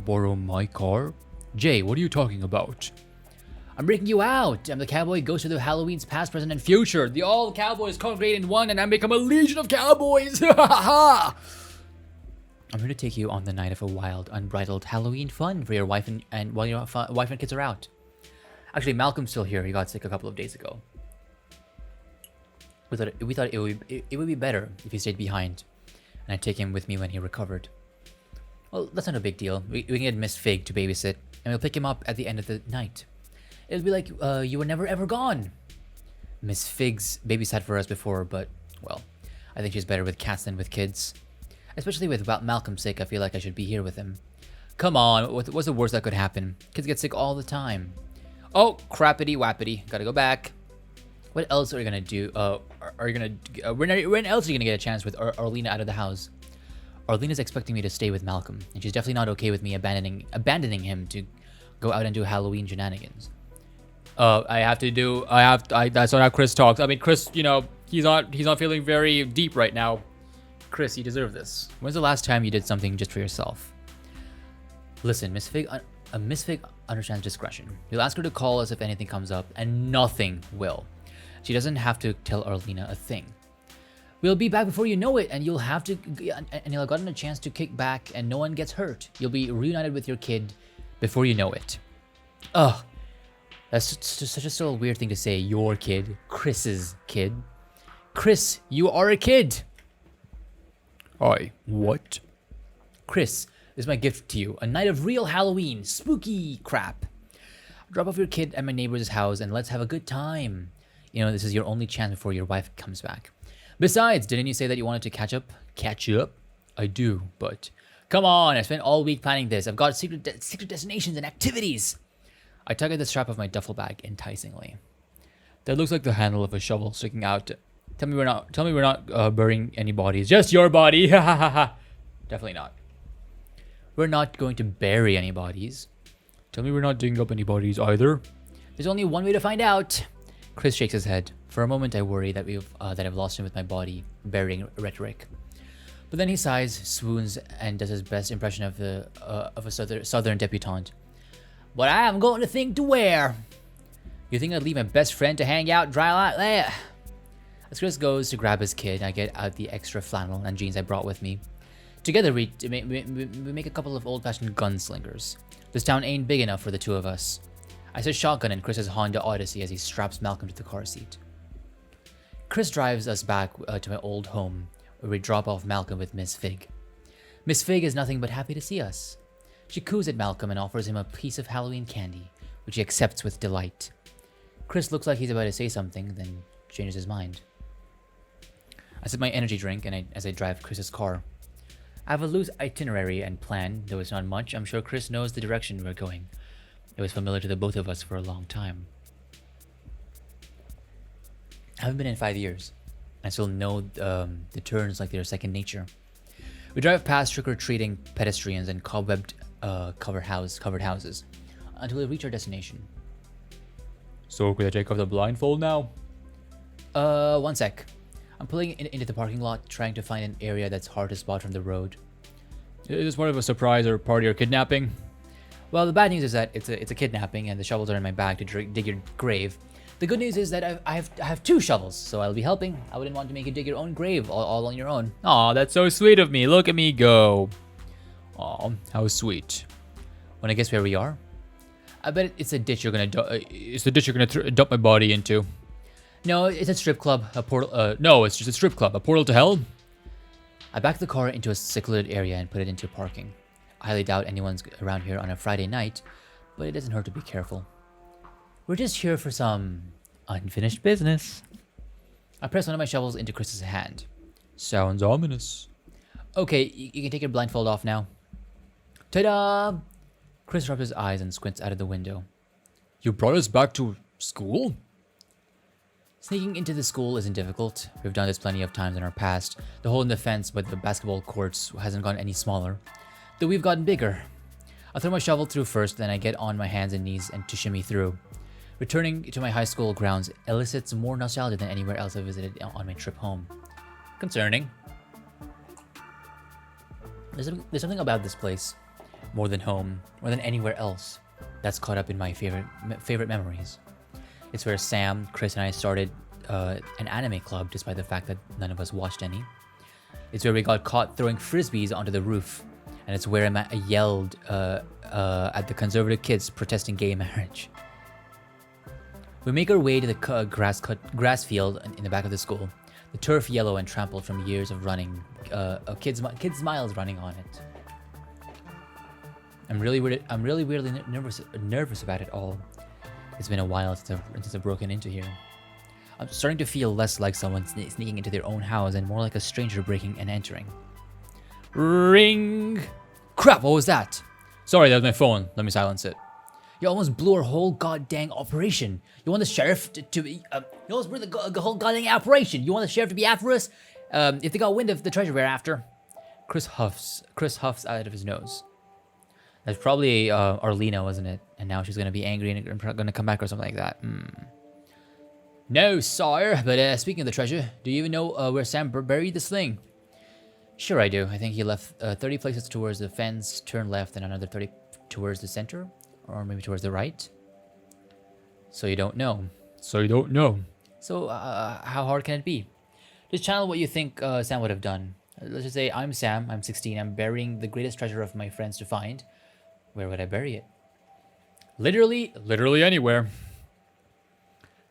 Borrow my car? Jay, what are you talking about? I'm breaking you out. I'm the cowboy ghost of the Halloween's past, present, and future. The all cowboys congregate in one, and I become a legion of cowboys. Ha ha ha! I'm here to take you on the night of a wild, unbridled Halloween fun for your wife and while your wife and kids are out. Actually, Malcolm's still here. He got sick a couple of days ago. we thought it would be better if he stayed behind, and I'd take him with me when he recovered. Well, that's not a big deal. We can get Miss Fig to babysit, and we'll pick him up at the end of the night. It'll be like you were never ever gone. Miss Fig's babysat for us before, but, well, I think she's better with cats than with kids. Especially with Malcolm's sake, I feel like I should be here with him. Come on, what's the worst that could happen? Kids get sick all the time. Oh, crappity wappity. Gotta go back. What else are you gonna do? When else are you gonna get a chance with Arlena out of the house? Arlena's expecting me to stay with Malcolm, and she's definitely not okay with me abandoning him to go out and do Halloween shenanigans. That's not how Chris talks. I mean, Chris, you know, he's not feeling very deep right now. Chris, you deserve this. When's the last time you did something just for yourself? Listen, Miss Fig understands discretion. You'll ask her to call us if anything comes up, and nothing will. She doesn't have to tell Arlena a thing. We'll be back before you know it, and you'll have gotten a chance to kick back, and no one gets hurt. You'll be reunited with your kid before you know it. Ugh, that's just such a sort of weird thing to say. Your kid, Chris's kid. Chris, you are a kid. What? Chris, this is my gift to you. A night of real Halloween. Spooky crap. Drop off your kid at my neighbor's house and let's have a good time. You know, this is your only chance before your wife comes back. Besides, didn't you say that you wanted to catch up? Catch up? I do, but... Come on, I spent all week planning this. I've got secret destinations and activities. I tug at the strap of my duffel bag enticingly. That looks like the handle of a shovel sticking out. Tell me we're not burying any bodies. Just your body. Ha ha ha ha. Definitely not. We're not going to bury any bodies. Tell me we're not digging up any bodies either. There's only one way to find out. Chris shakes his head. For a moment, I worry that I've lost him with my body burying rhetoric. But then he sighs, swoons, and does his best impression of a southern debutante. But I am going to think to wear. You think I'd leave my best friend to hang out dry like that? As Chris goes to grab his kid, I get out the extra flannel and jeans I brought with me. Together, we make a couple of old-fashioned gunslingers. This town ain't big enough for the two of us. I set shotgun in Chris's Honda Odyssey as he straps Malcolm to the car seat. Chris drives us back to my old home, where we drop off Malcolm with Miss Fig. Miss Fig is nothing but happy to see us. She coos at Malcolm and offers him a piece of Halloween candy, which he accepts with delight. Chris looks like he's about to say something, then changes his mind. I sip my energy drink as I drive Chris's car. I have a loose itinerary and plan, though it's not much. I'm sure Chris knows the direction we're going. It was familiar to the both of us for a long time. I haven't been in 5 years. I still know the turns like they're second nature. We drive past trick-or-treating pedestrians and cobwebbed covered houses until we reach our destination. So could I take off the blindfold now? One sec. I'm pulling into the parking lot, trying to find an area that's hard to spot from the road. Is this more of a surprise or party or kidnapping? Well, the bad news is that it's a kidnapping, and the shovels are in my bag to dig your grave. The good news is that I have two shovels, so I'll be helping. I wouldn't want to make you dig your own grave all on your own. Aw, that's so sweet of me. Look at me go. Aw, how sweet. When I guess where we are, I bet it's a ditch you're gonna. It's the ditch you're gonna dump my body into. No, it's a strip club, a portal. No, it's just a strip club. A portal to hell? I back the car into a secluded area and put it into parking. I highly doubt anyone's around here on a Friday night, but it doesn't hurt to be careful. We're just here for some unfinished business. I press one of my shovels into Chris's hand. Sounds ominous. Okay, you can take your blindfold off now. Ta-da! Chris rubs his eyes and squints out of the window. You brought us back to school? Sneaking into the school isn't difficult. We've done this plenty of times in our past. The hole in the fence by the basketball courts hasn't gotten any smaller, though we've gotten bigger. I throw my shovel through first, then I get on my hands and knees and to shimmy through. Returning to my high school grounds elicits more nostalgia than anywhere else I visited on my trip home. Concerning. There's something about this place, more than home, more than anywhere else, that's caught up in my favorite memories. It's where Sam, Chris, and I started an anime club, despite the fact that none of us watched any. It's where we got caught throwing frisbees onto the roof, and it's where I yelled at the conservative kids protesting gay marriage. We make our way to the grass field in the back of the school. The turf yellow and trampled from years of running. Kids miles running on it. I'm really weirdly nervous about it all. It's been a while since I've broken into here. I'm starting to feel less like someone sneaking into their own house and more like a stranger breaking and entering. Ring. Crap, what was that? Sorry, that was my phone. Let me silence it. You almost blew our whole goddamn operation. You want the sheriff to be... you almost blew the whole goddamn operation. You want the sheriff to be after us? If they got wind of the treasure we're after. Chris huffs out of his nose. That's probably Arlena, wasn't it? And now she's going to be angry and going to come back or something like that. No, sire. But speaking of the treasure, do you even know where Sam buried this thing? Sure I do. I think he left 30 places towards the fence, turned left, and another 30 towards the center. Or maybe towards the right. So you don't know. So how hard can it be? Just channel what you think Sam would have done. Let's just say I'm Sam, I'm 16, I'm burying the greatest treasure of my friends to find. Where would I bury it? Literally anywhere.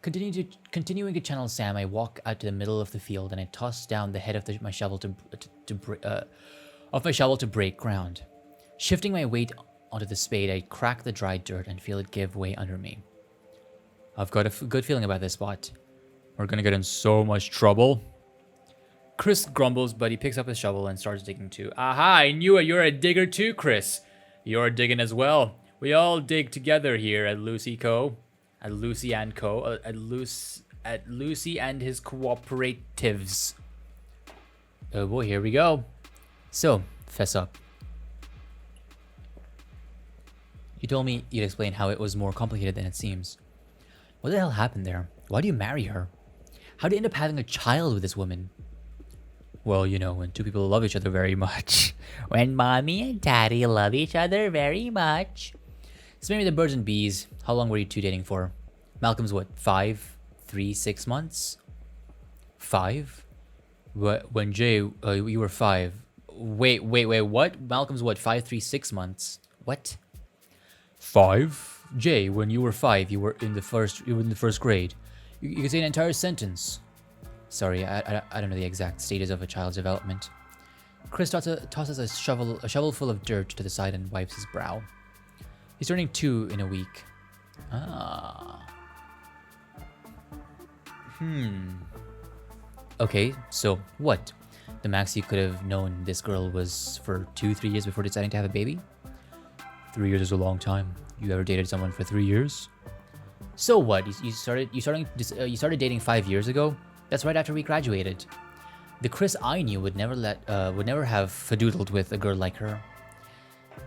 Continuing to channel Sam, I walk out to the middle of the field and I toss down the head of my shovel to break ground. Shifting my weight onto the spade, I crack the dry dirt and feel it give way under me. I've got a good feeling about this spot. We're gonna get in so much trouble. Chris grumbles, but he picks up his shovel and starts digging too. Aha, I knew it. You're a digger too, Chris. You're digging as well. We all dig together here at Lucy Co. At Lucy and Co. At Lucy and his cooperatives. Oh boy, here we go. So, fess up. You told me you'd explain how it was more complicated than it seems. What the hell happened there? Why do you marry her? How did you end up having a child with this woman? Well, you know, when two people love each other very much. When mommy and daddy love each other very much. So maybe the birds and bees. How long were you two dating for? Malcolm's what, 6 months? 5? When Jay, you were 5. Wait, what? Malcolm's what, 5, 6 months? What? 5? Jay, when you were 5, you were in the first grade. You could say an entire sentence. Sorry, I don't know the exact stages of a child's development. Chris tosses a shovel full of dirt to the side and wipes his brow. He's turning 2 in a week. Okay, so what? The max you could have known this girl was for 2-3 years before deciding to have a baby? 3 years is a long time. You ever dated someone for 3 years? So what? You started dating 5 years ago? That's right after we graduated. The Chris I knew would never have fadoodled with a girl like her.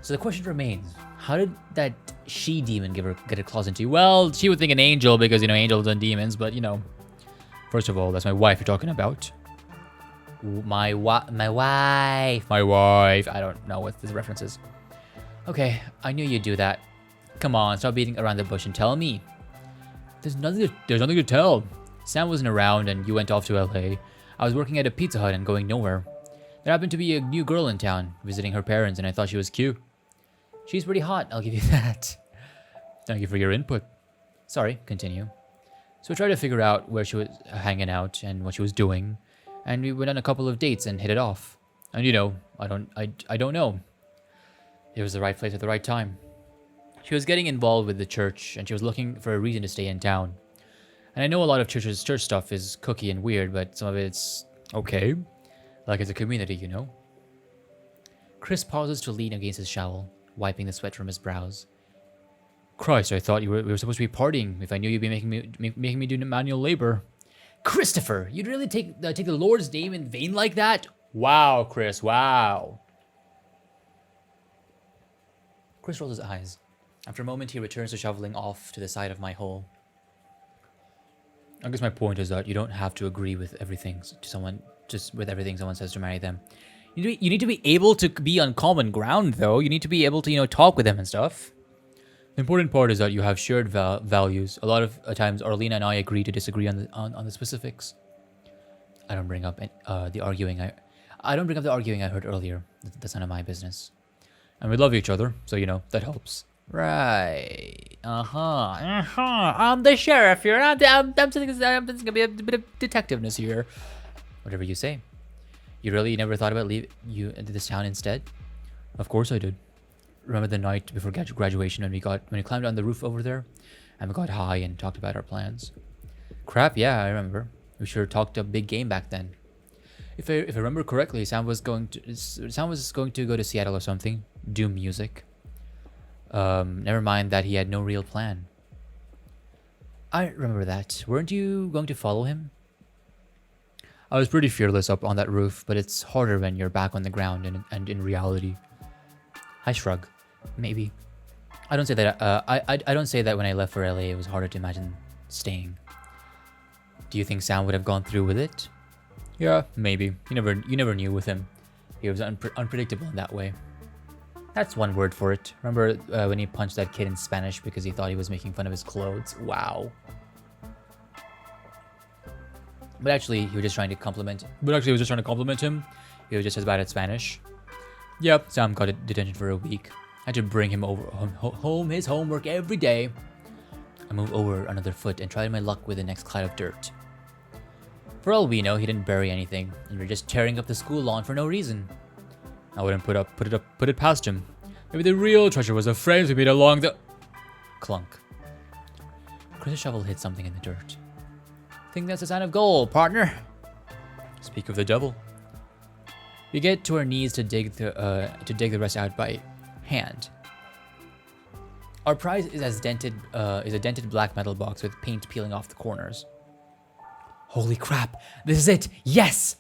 So the question remains: how did that she demon get her claws into you? Well, she would think an angel because angels and demons, but first of all, that's my wife you're talking about. My wife. I don't know what this reference is. Okay, I knew you'd do that. Come on, stop beating around the bush and tell me. There's nothing to tell. Sam wasn't around and you went off to LA. I was working at a Pizza Hut and going nowhere. There happened to be a new girl in town, visiting her parents, and I thought she was cute. She's pretty hot, I'll give you that. Thank you for your input. Sorry, continue. So we tried to figure out where she was hanging out and what she was doing, and we went on a couple of dates and hit it off. And I don't know. It was the right place at the right time. She was getting involved with the church, and she was looking for a reason to stay in town. And I know a lot of church stuff is cookie and weird, but some of it's okay. Like it's a community, Chris pauses to lean against his shovel, wiping the sweat from his brows. Christ, I thought we were supposed to be partying. If I knew you'd be making me do manual labor. Christopher, you'd really take the Lord's name in vain like that? Wow, Chris, wow. Chris rolls his eyes. After a moment, he returns to shoveling off to the side of my hole. I guess my point is that you don't have to agree with everything someone says to marry them. You need to be able to be on common ground, though. You need to be able to, talk with them and stuff. The important part is that you have shared values. A lot of times, Arlena and I agree to disagree on the specifics. I don't bring up the arguing. I heard earlier. That's none of my business. And we love each other, so that helps. Right. I'm the sheriff here. I'm thinking gonna be a bit of detectiveness here. Whatever you say. You really never thought about leaving you into this town instead? Of course I did. Remember the night before graduation when we climbed on the roof over there, and we got high and talked about our plans? Crap, yeah, I remember. We sure talked a big game back then. If I remember correctly, Sam was going to go to Seattle or something, do music. Never mind that he had no real plan. I remember that. Weren't you going to follow him? I was pretty fearless up on that roof, but it's harder when you're back on the ground and in reality. I shrug. Maybe. I don't say that. I don't say that when I left for LA, it was harder to imagine staying. Do you think Sam would have gone through with it? Yeah, maybe. You never knew with him. He was unpredictable in that way. That's one word for it. Remember when he punched that kid in Spanish because he thought he was making fun of his clothes? Wow. But actually, he was just trying to compliment. him. He was just as bad at Spanish. Yep. Sam got a detention for a week. I had to bring him over home his homework every day. I moved over another foot and tried my luck with the next cloud of dirt. For all we know, he didn't bury anything, and we're just tearing up the school lawn for no reason. I wouldn't put it past him. Maybe the real treasure was the friends we made along the... Clunk. Chris's shovel hit something in the dirt. Think that's a sign of gold, partner. Speak of the devil. We get to our knees to dig the rest out by hand. Our prize is a dented black metal box with paint peeling off the corners. Holy crap! This is it! Yes!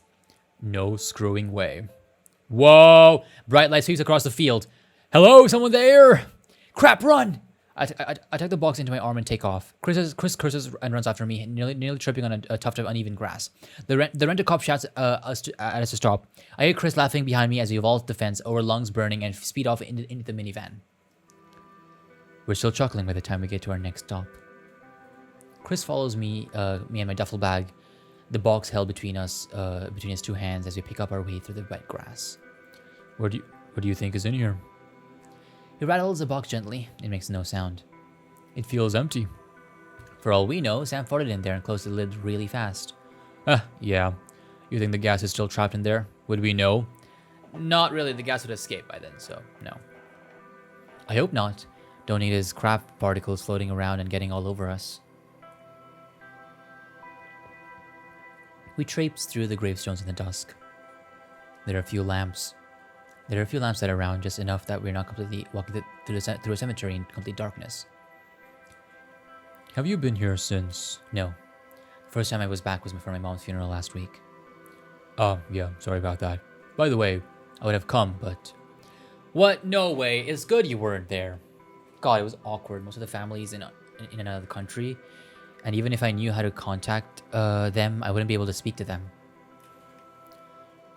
No screwing way. Whoa! Bright light sweeps across the field. Hello, someone there? Crap! Run! I tuck the box into my arm and take off. Chris curses and runs after me, nearly tripping on a tuft of uneven grass. The rented cop shouts at us to stop. I hear Chris laughing behind me as we vault the fence, our lungs burning, and speed off into the minivan. We're still chuckling by the time we get to our next stop. Chris follows me and my duffel bag, the box held between his two hands as we pick up our way through the wet grass. What do you think is in here? He rattles the box gently. It makes no sound. It feels empty. For all we know, Sam farted in there and closed the lid really fast. Yeah. You think the gas is still trapped in there? Would we know? Not really. The gas would escape by then, so no. I hope not. Don't need his crap particles floating around and getting all over us. We traipse through the gravestones in the dusk. There are a few lamps that are around, just enough that we're not completely walking through a cemetery in complete darkness. Have you been here since? No. First time I was back was for my mom's funeral last week. Oh, yeah, sorry about that. By the way, I would have come, but... What? No way. It's good you weren't there. God, it was awkward. Most of the families in another country. And even if I knew how to contact them, I wouldn't be able to speak to them.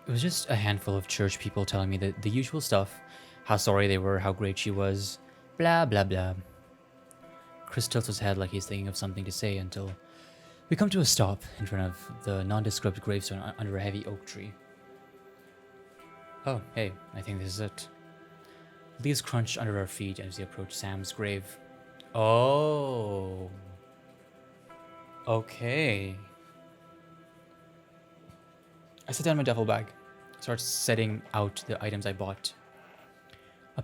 It was just a handful of church people telling me the usual stuff. How sorry they were, how great she was. Blah, blah, blah. Chris tilts his head like he's thinking of something to say until we come to a stop in front of the nondescript gravestone under a heavy oak tree. Oh, hey, I think this is it. Leaves crunch under our feet as we approach Sam's grave. Oh. Okay. I set down my duffel bag, start setting out the items I bought. A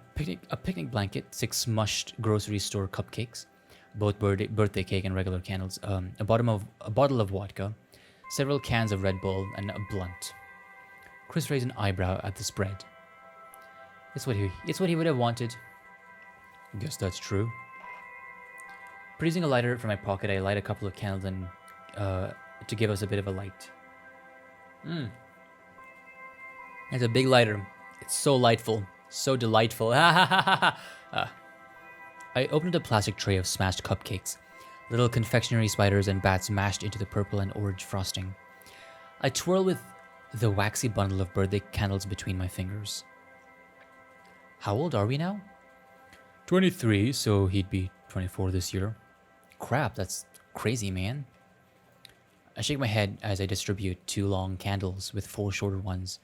picnic blanket, 6 mushed grocery store cupcakes, both birthday cake and regular candles, a bottle of vodka, several cans of Red Bull, and a blunt. Chris raised an eyebrow at the spread. It's what he would have wanted. guess that's true. Producing a lighter from my pocket, I light a couple of candles and to give us a bit of a light. It's a big lighter. It's so lightful, so delightful. I opened a plastic tray of smashed cupcakes, little confectionery spiders and bats mashed into the purple and orange frosting. I twirl with the waxy bundle of birthday candles between my fingers. How old are we now? 23, so he'd be 24 this year. Crap, that's crazy, man. I shake my head as I distribute 2 long candles with 4 shorter ones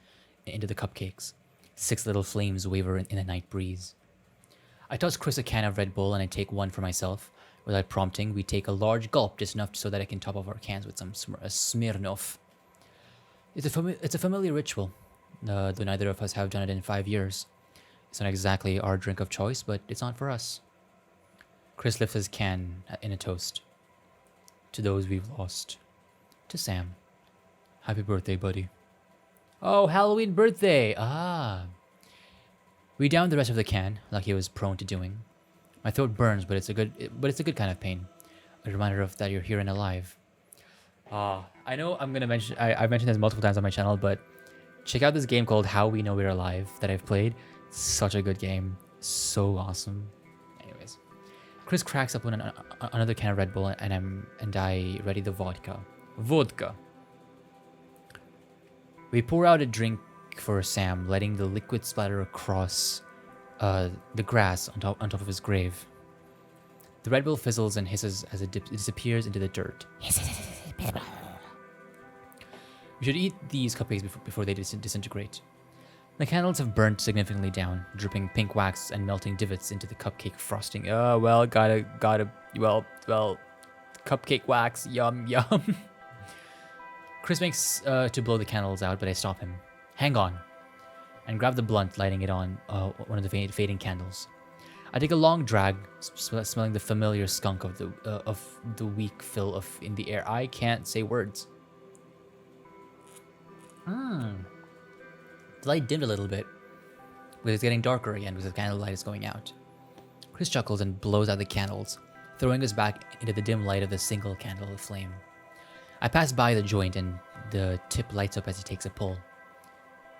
into the cupcakes. 6 little flames waver in the night breeze. I toss Chris a can of Red Bull and I take one for myself. Without prompting, we take a large gulp, just enough so that I can top off our cans with some Smirnoff. It's a familiar ritual, though neither of us have done it in 5 years. It's not exactly our drink of choice, but it's not for us. Chris lifts his can in a toast. To those we've lost. To Sam. Happy birthday, buddy. Oh, Halloween birthday! Ah. We downed the rest of the can, like he was prone to doing. My throat burns, but it's a good kind of pain. A reminder of that you're here and alive. I know I'm gonna mention I've mentioned this multiple times on my channel, but check out this game called How We Know We're Alive that I've played. Such a good game. So awesome. Anyways. Chris cracks up on another can of Red Bull and I ready the vodka. Vodka. We pour out a drink for Sam, letting the liquid splatter across the grass on top of his grave. The Red Bull fizzles and hisses as it disappears into the dirt. We should eat these cupcakes before they disintegrate. The candles have burnt significantly down, dripping pink wax and melting divots into the cupcake frosting. Oh, well, well, cupcake wax, yum, yum. Chris makes to blow the candles out, but I stop him. Hang on. And grab the blunt, lighting it on one of the fading candles. I take a long drag, smelling the familiar skunk of the weak fill in the air. I can't say words. The light dimmed a little bit, but it's getting darker again because the candlelight is going out. Chris chuckles and blows out the candles, throwing us back into the dim light of the single candle aflame. I pass by the joint and the tip lights up as he takes a pull.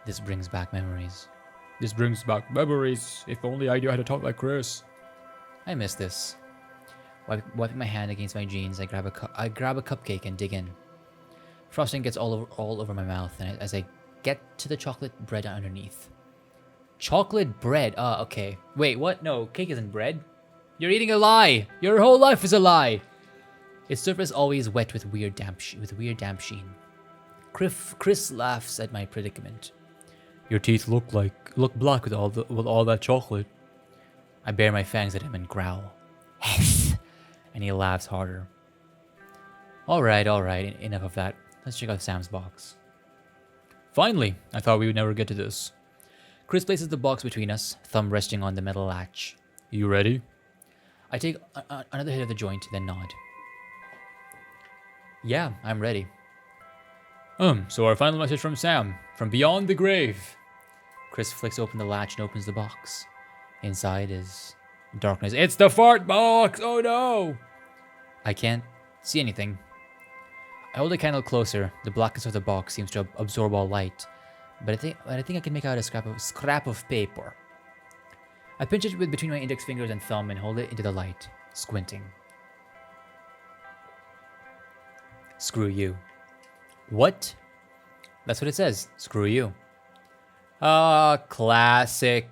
This brings back memories. This brings back memories. If only I knew how to talk like Chris. I miss this. Wiping my hand against my jeans, I grab a cupcake and dig in. Frosting gets all over my mouth, and as I get to the chocolate bread underneath. Chocolate bread? Okay. Wait, what? No, cake isn't bread. You're eating a lie. Your whole life is a lie. Its surface always wet with weird damp sheen. Chris laughs at my predicament. Your teeth look black with all that chocolate. I bare my fangs at him and growl. Yes. And he laughs harder. All right. Enough of that. Let's check out Sam's box. Finally, I thought we would never get to this. Chris places the box between us, thumb resting on the metal latch. You ready? I take another hit of the joint, then nod. Yeah, I'm ready. So our final message from Sam, from beyond the grave. Chris flicks open the latch and opens the box. Inside is darkness. It's the fart box! Oh no! I can't see anything. I hold the candle closer. The blackness of the box seems to absorb all light, but I think I can make out a scrap of paper. I pinch it between my index fingers and thumb and hold it into the light, squinting. Screw you. What? That's what it says. Screw you. Classic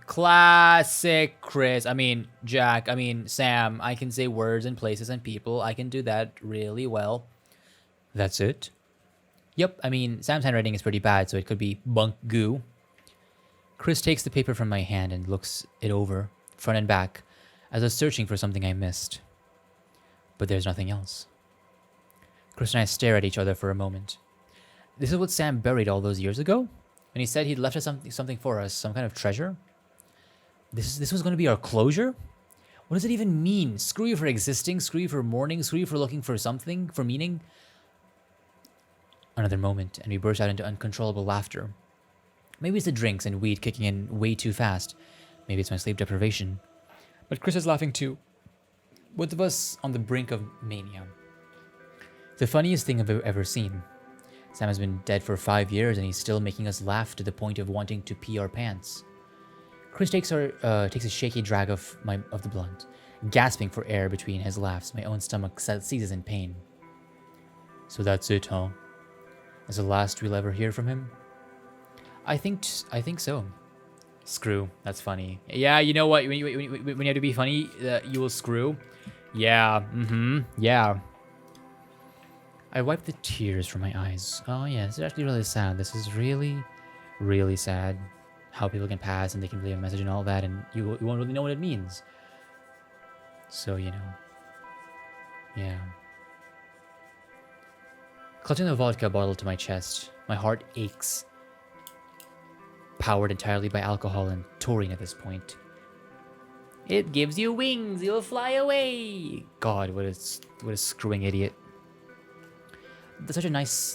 Chris. I mean, Jack. I mean, Sam. I can say words and places and people. I can do that really well. That's it? Yep, I mean, Sam's handwriting is pretty bad, so it could be bunk goo. Chris takes the paper from my hand and looks it over, front and back, as though searching for something I missed. But there's nothing else. Chris and I stare at each other for a moment. This is what Sam buried all those years ago? And he said he'd left us something for us, some kind of treasure? This was going to be our closure? What does it even mean? Screw you for existing, screw you for mourning, screw you for looking for something, for meaning? Another moment, and we burst out into uncontrollable laughter. Maybe it's the drinks and weed kicking in way too fast. Maybe it's my sleep deprivation. But Chris is laughing too. Both of us on the brink of mania. The funniest thing I've ever seen. Sam has been dead for 5 years and he's still making us laugh to the point of wanting to pee our pants. Chris takes a shaky drag of the blunt, gasping for air between his laughs. My own stomach seizes in pain. So that's it, huh? Is the last we'll ever hear from him? I think so. Screw. That's funny. Yeah, you know what? When you have to be funny, you will screw. Yeah. Yeah. I wipe the tears from my eyes. Oh yeah, this is actually really sad. This is really, really sad. How people can pass and they can leave a message and all that, and you won't really know what it means. So, yeah. Clutching the vodka bottle to my chest, my heart aches, powered entirely by alcohol and taurine at this point. It gives you wings, you'll fly away. God, what a screwing idiot. That's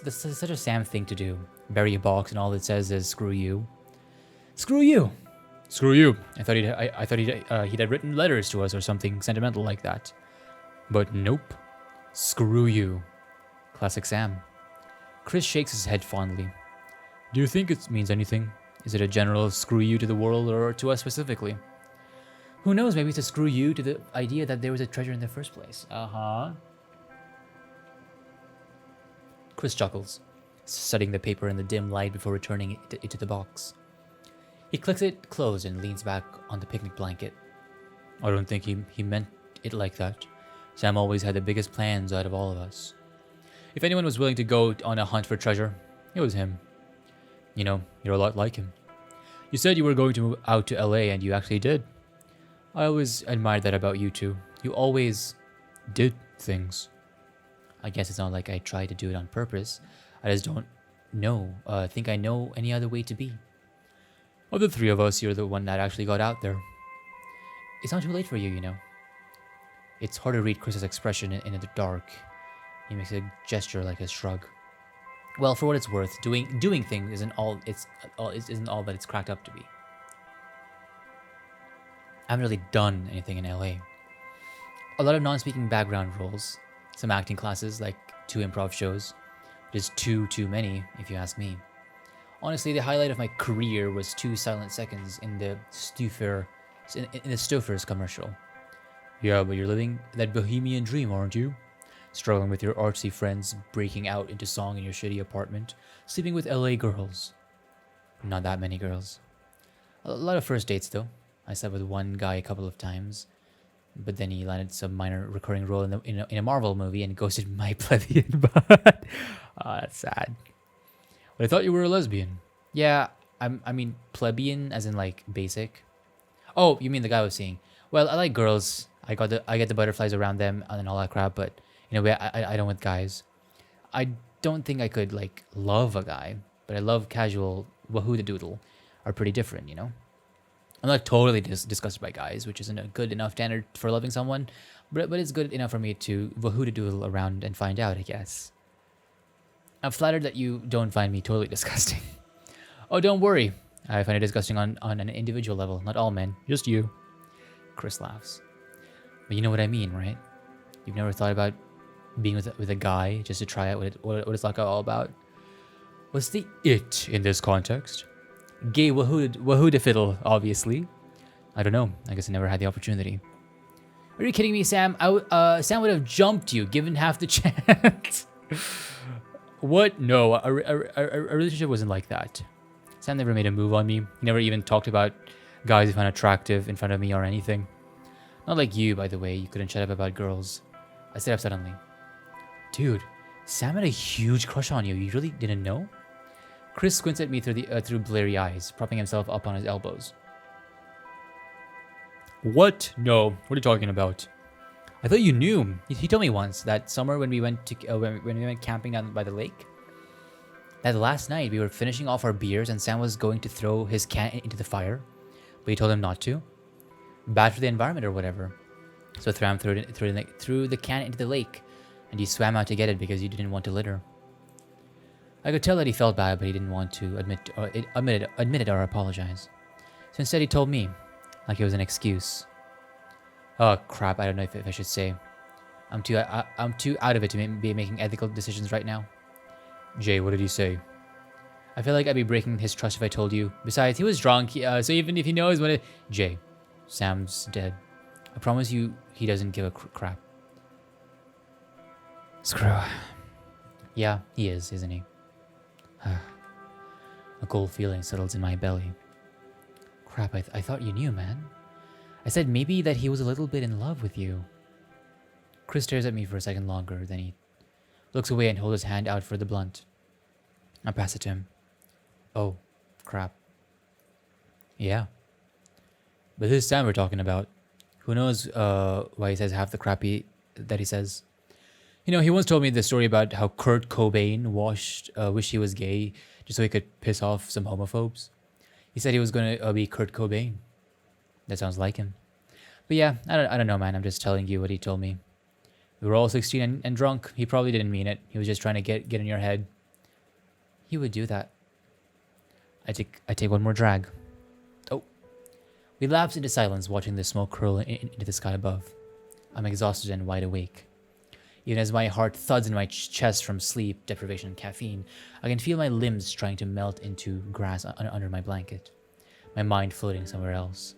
such a Sam thing to do. Bury a box and all it says is screw you. Screw you. Screw you. I thought he'd had written letters to us or something sentimental like that. But nope. Screw you. Classic Sam. Chris shakes his head fondly. Do you think it means anything? Is it a general screw you to the world or to us specifically? Who knows, maybe it's a screw you to the idea that there was a treasure in the first place. Uh-huh. Chris chuckles, studying the paper in the dim light before returning it to the box. He clicks it closed and leans back on the picnic blanket. I don't think he meant it like that. Sam always had the biggest plans out of all of us. If anyone was willing to go on a hunt for treasure, it was him. You know, you're a lot like him. You said you were going to move out to LA and you actually did. I always admired that about you two. You always did things. I guess it's not like I tried to do it on purpose. I just don't think I know any other way to be. Of the three of us, you're the one that actually got out there. It's not too late for you, you know. It's hard to read Chris's expression in the dark. He makes a gesture like a shrug. Well, for what it's worth, doing things isn't all that it's cracked up to be. I haven't really done anything in LA. A lot of non-speaking background roles, some acting classes, like 2 improv shows. Just too many, if you ask me. Honestly, the highlight of my career was 2 silent seconds in the Stouffer's commercial. Yeah, but you're living that bohemian dream, aren't you? Struggling with your artsy friends, breaking out into song in your shitty apartment, sleeping with LA girls. Not that many girls. A lot of first dates, though. I slept with one guy a couple of times, but then he landed some minor recurring role in a Marvel movie and ghosted my plebeian butt. That's sad. But I thought you were a lesbian. Yeah, I mean plebeian as in like basic. Oh, you mean the guy I was seeing? Well, I like girls. I get the butterflies around them and all that crap, but in a way, I don't with guys. I don't think I could like love a guy, but I love casual wahoo the doodle. Are pretty different, you know. I'm not totally disgusted by guys, which isn't a good enough standard for loving someone, but it's good enough for me to wahoo the doodle around and find out, I guess. I'm flattered that you don't find me totally disgusting. Oh, don't worry. I find it disgusting on an individual level, not all men, just you. Chris laughs. But you know what I mean, right? You've never thought about being with a guy just to try out what it's like all about? What's the it in this context? Gay wahoo fiddle, obviously. I don't know. I guess I never had the opportunity. Are you kidding me, Sam? Sam would have jumped you, given half the chance. What? No, a relationship wasn't like that. Sam never made a move on me. He never even talked about guys he found attractive in front of me or anything. Not like you, by the way. You couldn't shut up about girls. I stood up suddenly. Dude, Sam had a huge crush on you. You really didn't know? Chris squints at me through blurry eyes, propping himself up on his elbows. What? No. What are you talking about? I thought you knew. He told me once that summer when we went when we went camping down by the lake. That last night we were finishing off our beers and Sam was going to throw his can into the fire, but he told him not to. Bad for the environment or whatever. So Thram threw the can into the lake, and he swam out to get it because he didn't want to litter. I could tell that he felt bad, but he didn't want to admit it or apologize. So instead he told me, like it was an excuse. Oh crap, I don't know if I should say. I'm too out of it to be making ethical decisions right now. Jay, what did he say? I feel like I'd be breaking his trust if I told you. Besides, he was drunk, so even if he knows what it... Jay, Sam's dead. I promise you he doesn't give a crap. Screw. Yeah, he is, isn't he? A cold feeling settles in my belly. Crap, I thought you knew, man. I said maybe that he was a little bit in love with you. Chris stares at me for a second longer, then he looks away and holds his hand out for the blunt. I pass it to him. Oh, crap. Yeah. But this is Sam we're talking about. Who knows why he says half the crap that he says. You know, he once told me the story about how Kurt Cobain wished he was gay just so he could piss off some homophobes. He said he was going to be Kurt Cobain. That sounds like him. But yeah, I don't know, man. I'm just telling you what he told me. We were all 16 and drunk. He probably didn't mean it. He was just trying to get in your head. He would do that. I take one more drag. Oh. We lapse into silence, watching the smoke curl into the sky above. I'm exhausted and wide awake. Even as my heart thuds in my chest from sleep, deprivation, and caffeine, I can feel my limbs trying to melt into grass under my blanket. My mind floating somewhere else.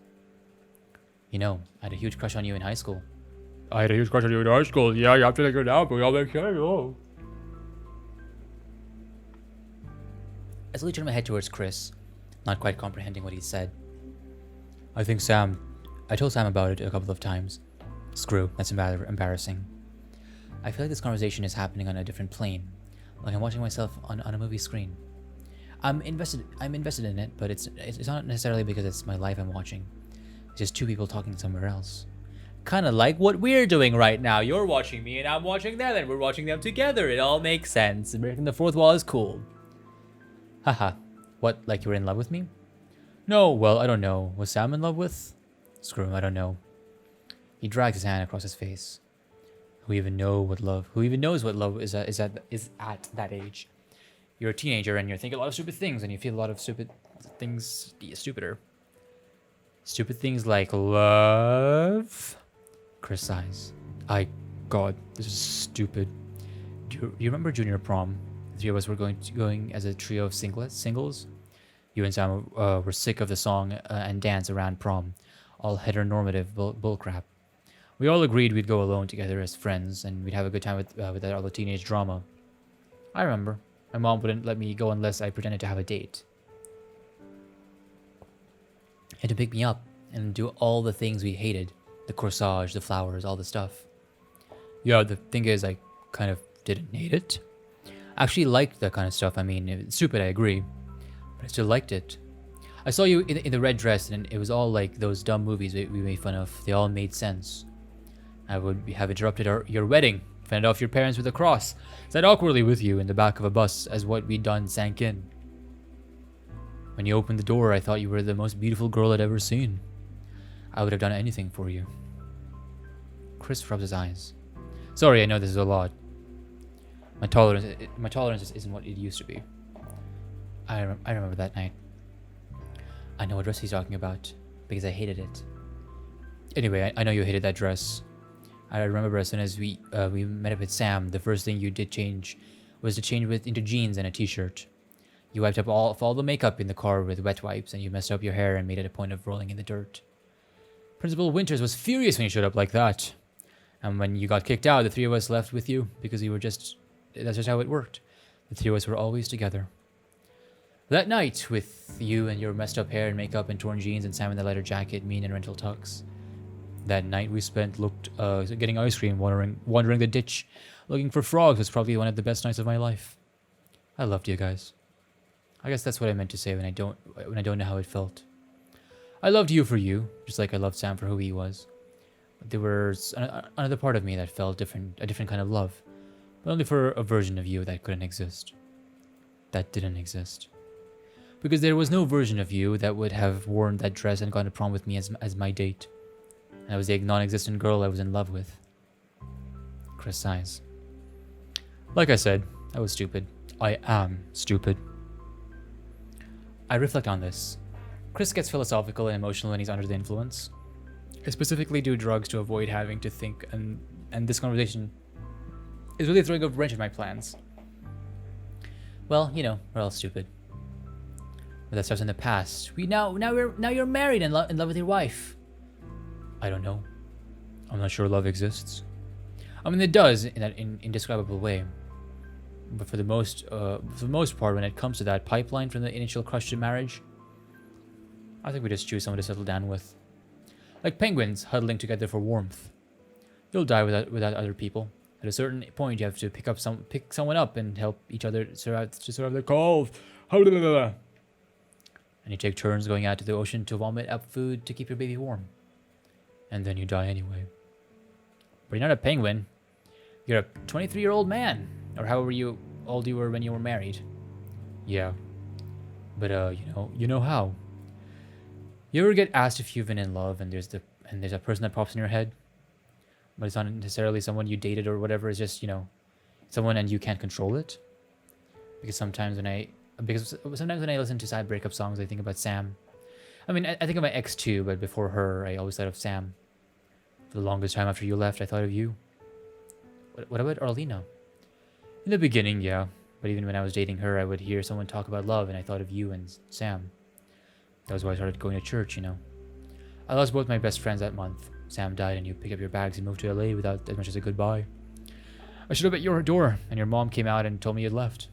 You know, I had a huge crush on you in high school. I had a huge crush on you in high school. Yeah, you have to take her down, but we all make sure. Oh. I slowly turned my head towards Chris, not quite comprehending what he said. I told Sam about it a couple of times. Screw, that's embarrassing. I feel like this conversation is happening on a different plane, like I'm watching myself on a movie screen. I'm invested in it, but it's not necessarily because it's my life I'm watching. It's just two people talking somewhere else. Kind of like what we're doing right now. You're watching me and I'm watching them and we're watching them together. It all makes sense. Breaking the fourth wall is cool. Haha. What, like you were in love with me? No, well, I don't know. Was Sam in love with? Screw him, I don't know. He dragged his hand across his face. Who even knows what love is at that age? You're a teenager and you're thinking a lot of stupid things and you feel a lot of stupid things stupider. Stupid things like love. Chris sighs. God, this is stupid. Do you remember junior prom? The three of us were going as a trio of singles. You and Sam were sick of the song and dance around prom, all heteronormative bullcrap. We all agreed we'd go alone together as friends, and we'd have a good time with all the teenage drama. I remember. My mom wouldn't let me go unless I pretended to have a date. He had to pick me up and do all the things we hated. The corsage, the flowers, all the stuff. Yeah, the thing is, I kind of didn't hate it. I actually liked that kind of stuff. I mean, it's stupid, I agree. But I still liked it. I saw you in the red dress, and it was all like those dumb movies we made fun of. They all made sense. I would have interrupted your wedding, fended off your parents with a cross, sat awkwardly with you in the back of a bus as what we'd done sank in. When you opened the door, I thought you were the most beautiful girl I'd ever seen. I would have done anything for you. Chris rubs his eyes. Sorry, I know this is a lot. My tolerance isn't what it used to be. I remember that night. I know what dress he's talking about, because I hated it. Anyway, I know you hated that dress. I remember as soon as we met up with Sam, the first thing you did was to change into jeans and a t-shirt. You wiped up all the makeup in the car with wet wipes, and you messed up your hair and made it a point of rolling in the dirt. Principal Winters was furious when you showed up like that. And when you got kicked out, the three of us left with you because that's just how it worked. The three of us were always together. That night, with you and your messed up hair and makeup and torn jeans and Sam in the leather jacket, me in a rental tux. That night we spent getting ice cream, wandering the ditch, looking for frogs was probably one of the best nights of my life. I loved you guys. I guess that's what I meant to say when I don't know how it felt. I loved you for you, just like I loved Sam for who he was. But there was another part of me that felt a different kind of love, but only for a version of you that couldn't exist. That didn't exist. Because there was no version of you that would have worn that dress and gone to prom with me as my date. I was the non-existent girl I was in love with. Chris sighs. Like I said, I was stupid. I am stupid. I reflect on this. Chris gets philosophical and emotional when he's under the influence. I specifically do drugs to avoid having to think, and this conversation is really throwing a wrench in my plans. Well, you know, we're all stupid. But that stuff's in the past. Now you're married and in love with your wife. I don't know. I'm not sure love exists. I mean, it does in that indescribable way. But for the most part, when it comes to that pipeline from the initial crush to marriage, I think we just choose someone to settle down with. Like penguins huddling together for warmth. You'll die without other people. At a certain point, you have to pick someone up and help each other survive the cold. And you take turns going out to the ocean to vomit up food to keep your baby warm. and then you die anyway. But you're not a penguin. You're a 23-year-old man, or however old you were when you were married. Yeah, but you know how. You ever get asked if you've been in love, and there's a person that pops in your head, but it's not necessarily someone you dated or whatever. It's just someone, and you can't control it. Because sometimes when I listen to sad breakup songs, I think about Sam. I mean, I think of my ex too, but before her, I always thought of Sam. For the longest time after you left, I thought of you. What about Arlena? In the beginning, yeah. But even when I was dating her, I would hear someone talk about love, and I thought of you and Sam. That was why I started going to church, I lost both my best friends that month. Sam died, and you picked up your bags and moved to LA without as much as a goodbye. I showed up at your door, and your mom came out and told me you'd left.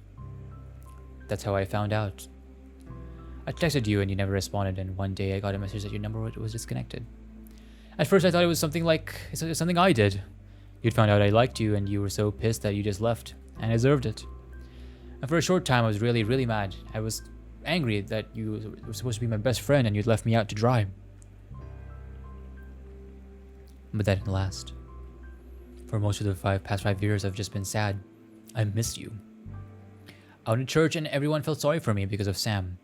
That's how I found out. I texted you, and you never responded, and one day I got a message that your number was disconnected. At first, I thought it was something I did. You'd found out I liked you, and you were so pissed that you just left, and I deserved it. And for a short time, I was really, really mad. I was angry that you were supposed to be my best friend, and you'd left me out to dry. But that didn't last. For most of the past 5 years, I've just been sad. I missed you. I went to church, and everyone felt sorry for me because of Sam.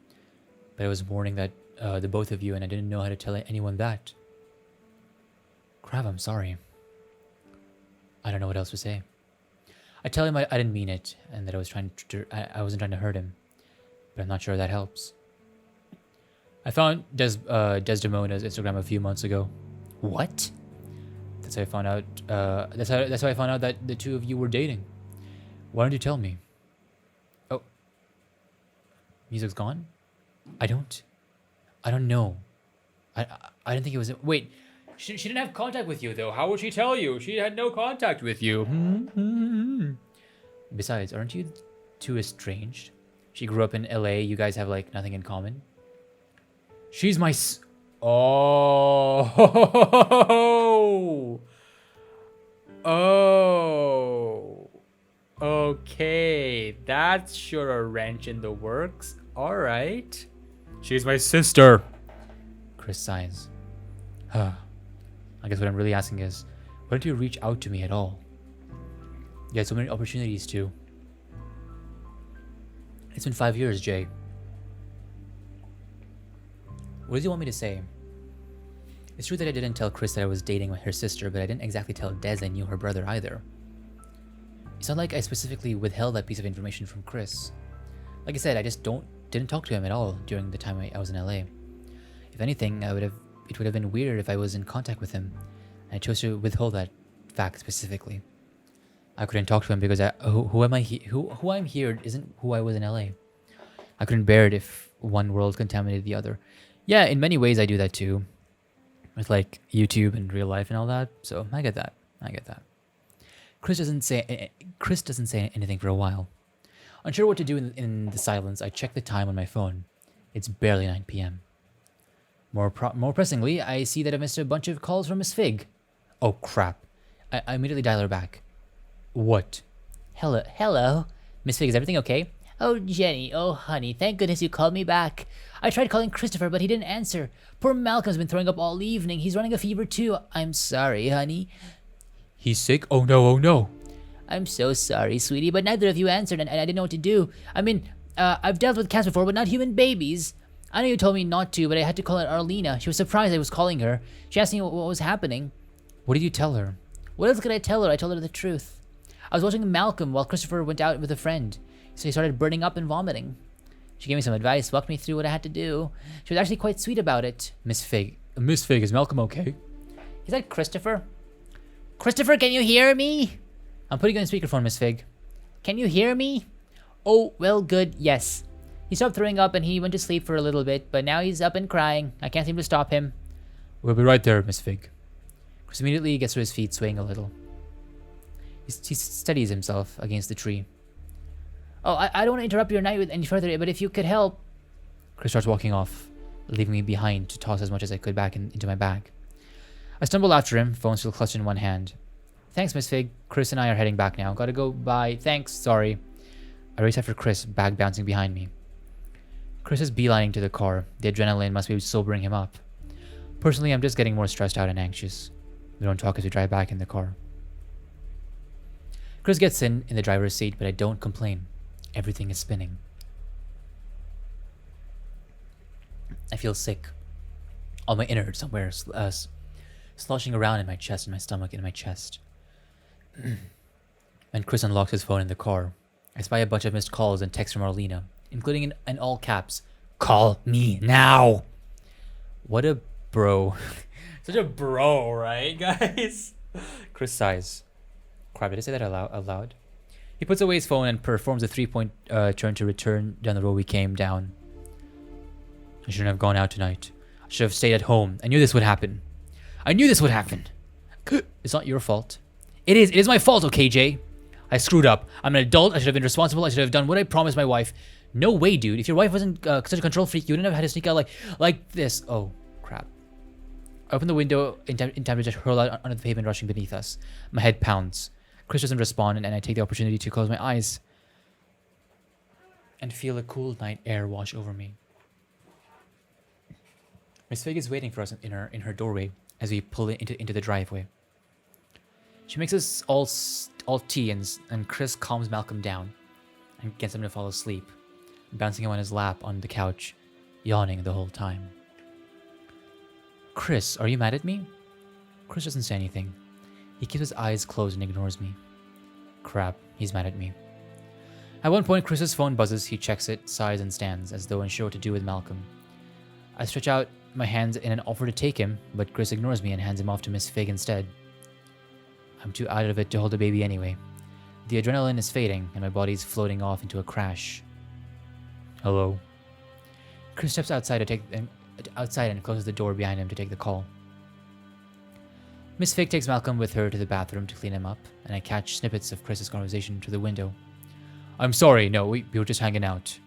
But I was mourning that the both of you, and I didn't know how to tell anyone that. Crap, I'm sorry. I don't know what else to say. I tell him I didn't mean it, and that I wasn't trying to hurt him. But I'm not sure that helps. I found Desdemona's Instagram a few months ago. What? That's how I found out. That's how I found out that the two of you were dating. Why don't you tell me? Oh, music's gone. I don't know. I didn't think it was. Wait, she didn't have contact with you though. How would she tell you? She had no contact with you. Besides, aren't you two estranged? She grew up in LA. You guys have like nothing in common. She's my. Oh. Oh. Okay. That's sure a wrench in the works. All right. She's my sister. Chris sighs. I guess what I'm really asking is, why don't you reach out to me at all? You had so many opportunities to. It's been 5 years, Jay. What do you want me to say? It's true that I didn't tell Chris that I was dating her sister, but I didn't exactly tell Des I knew her brother either. It's not like I specifically withheld that piece of information from Chris. Like I said, I just didn't talk to him at all during the time I was in LA. If anything, it would have been weird if I was in contact with him, and I chose to withhold that fact specifically. I couldn't talk to him because who I'm here isn't who I was in LA. I couldn't bear it if one world contaminated the other. Yeah, in many ways I do that too, with like YouTube and real life and all that. So I get that. Chris doesn't say anything for a while. Unsure what to do in the silence, I check the time on my phone. It's barely 9 p.m. More pressingly, I see that I missed a bunch of calls from Miss Fig. Oh crap! I immediately dial her back. What? Hello. Miss Fig, is everything okay? Oh, Jenny. Oh, honey. Thank goodness you called me back. I tried calling Christopher, but he didn't answer. Poor Malcolm's been throwing up all evening. He's running a fever too. I'm sorry, honey. He's sick? Oh no. I'm so sorry, sweetie, but neither of you answered, and I didn't know what to do. I mean, I've dealt with cats before, but not human babies. I know you told me not to, but I had to call her Arlena. She was surprised I was calling her. She asked me what was happening. What did you tell her? What else could I tell her? I told her the truth. I was watching Malcolm while Christopher went out with a friend, so he started burning up and vomiting. She gave me some advice, walked me through what I had to do. She was actually quite sweet about it. Miss Fig, is Malcolm okay? Is that Christopher? Christopher, can you hear me? I'm putting you on speakerphone, Miss Fig. Can you hear me? Oh, well, good, yes. He stopped throwing up and he went to sleep for a little bit, but now he's up and crying. I can't seem to stop him. We'll be right there, Miss Fig. Chris immediately gets to his feet, swaying a little. He steadies himself against the tree. Oh, I don't want to interrupt your night any further, but if you could help... Chris starts walking off, leaving me behind to toss as much as I could back into my bag. I stumble after him, phone still clutched in one hand. Thanks, Miss Fig. Chris and I are heading back now. Gotta go, bye. Thanks, sorry. I race after Chris, bag bouncing behind me. Chris is beelining to the car. The adrenaline must be sobering him up. Personally, I'm just getting more stressed out and anxious. We don't talk as we drive back in the car. Chris gets in the driver's seat, but I don't complain. Everything is spinning. I feel sick. All my innards somewhere sloshing around in my chest, in my stomach, in my chest. When Chris unlocks his phone in the car, I spy a bunch of missed calls and texts from Arlena, including in all caps, "Call me now." What a bro. Such a bro, right, guys? Chris sighs. Crap, did I say that out loud? He puts away his phone and performs a 3-point turn to return down the road we came down. I shouldn't have gone out tonight. I should have stayed at home. I knew this would happen. I knew this would happen. It's not your fault. It is. It is my fault, okay, Jay? I screwed up. I'm an adult. I should have been responsible. I should have done what I promised my wife. No way, dude. If your wife wasn't such a control freak, you wouldn't have had to sneak out like this. Oh, crap. I open the window in time to just hurl out onto the pavement rushing beneath us. My head pounds. Chris doesn't respond, and I take the opportunity to close my eyes and feel a cool night air wash over me. Miss Fig is waiting for us in her doorway as we pull it into the driveway. She makes us all tea, and Chris calms Malcolm down and gets him to fall asleep, bouncing him on his lap on the couch, yawning the whole time. Chris, are you mad at me? Chris doesn't say anything. He keeps his eyes closed and ignores me. Crap, he's mad at me. At one point, Chris's phone buzzes. He checks it, sighs, and stands, as though unsure what to do with Malcolm. I stretch out my hands in an offer to take him, but Chris ignores me and hands him off to Miss Fig instead. I'm too out of it to hold the baby anyway. The adrenaline is fading, and my body's floating off into a crash. Hello. Chris steps outside and closes the door behind him to take the call. Miss Fig takes Malcolm with her to the bathroom to clean him up, and I catch snippets of Chris's conversation through the window. I'm sorry, no, we were just hanging out.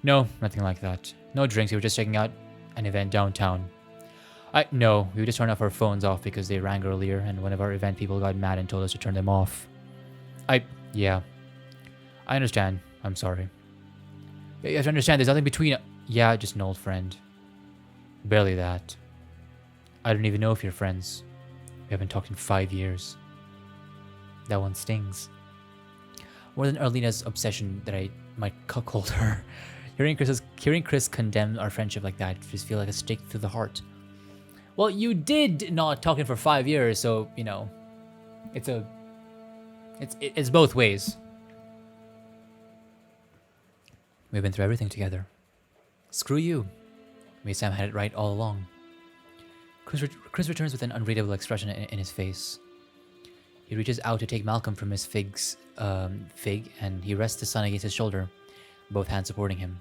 No, nothing like that. No drinks, we were just checking out an event downtown. No, we just turned off our phones off because they rang earlier, and one of our event people got mad and told us to turn them off. Yeah. I understand. I'm sorry. You have to understand, there's nothing between... Yeah, just an old friend. Barely that. I don't even know if you're friends. We haven't talked in 5 years. That one stings. More than Arlena's obsession that I might cuckold her. Hearing Chris condemn our friendship like that just feel like a stake through the heart. Well, you did not talk in for 5 years, so, you know, it's both ways. We've been through everything together. Screw you. Maybe Sam had it right all along. Chris returns with an unreadable expression in his face. He reaches out to take Malcolm from Miss Fig's Fig, and he rests his son against his shoulder, both hands supporting him.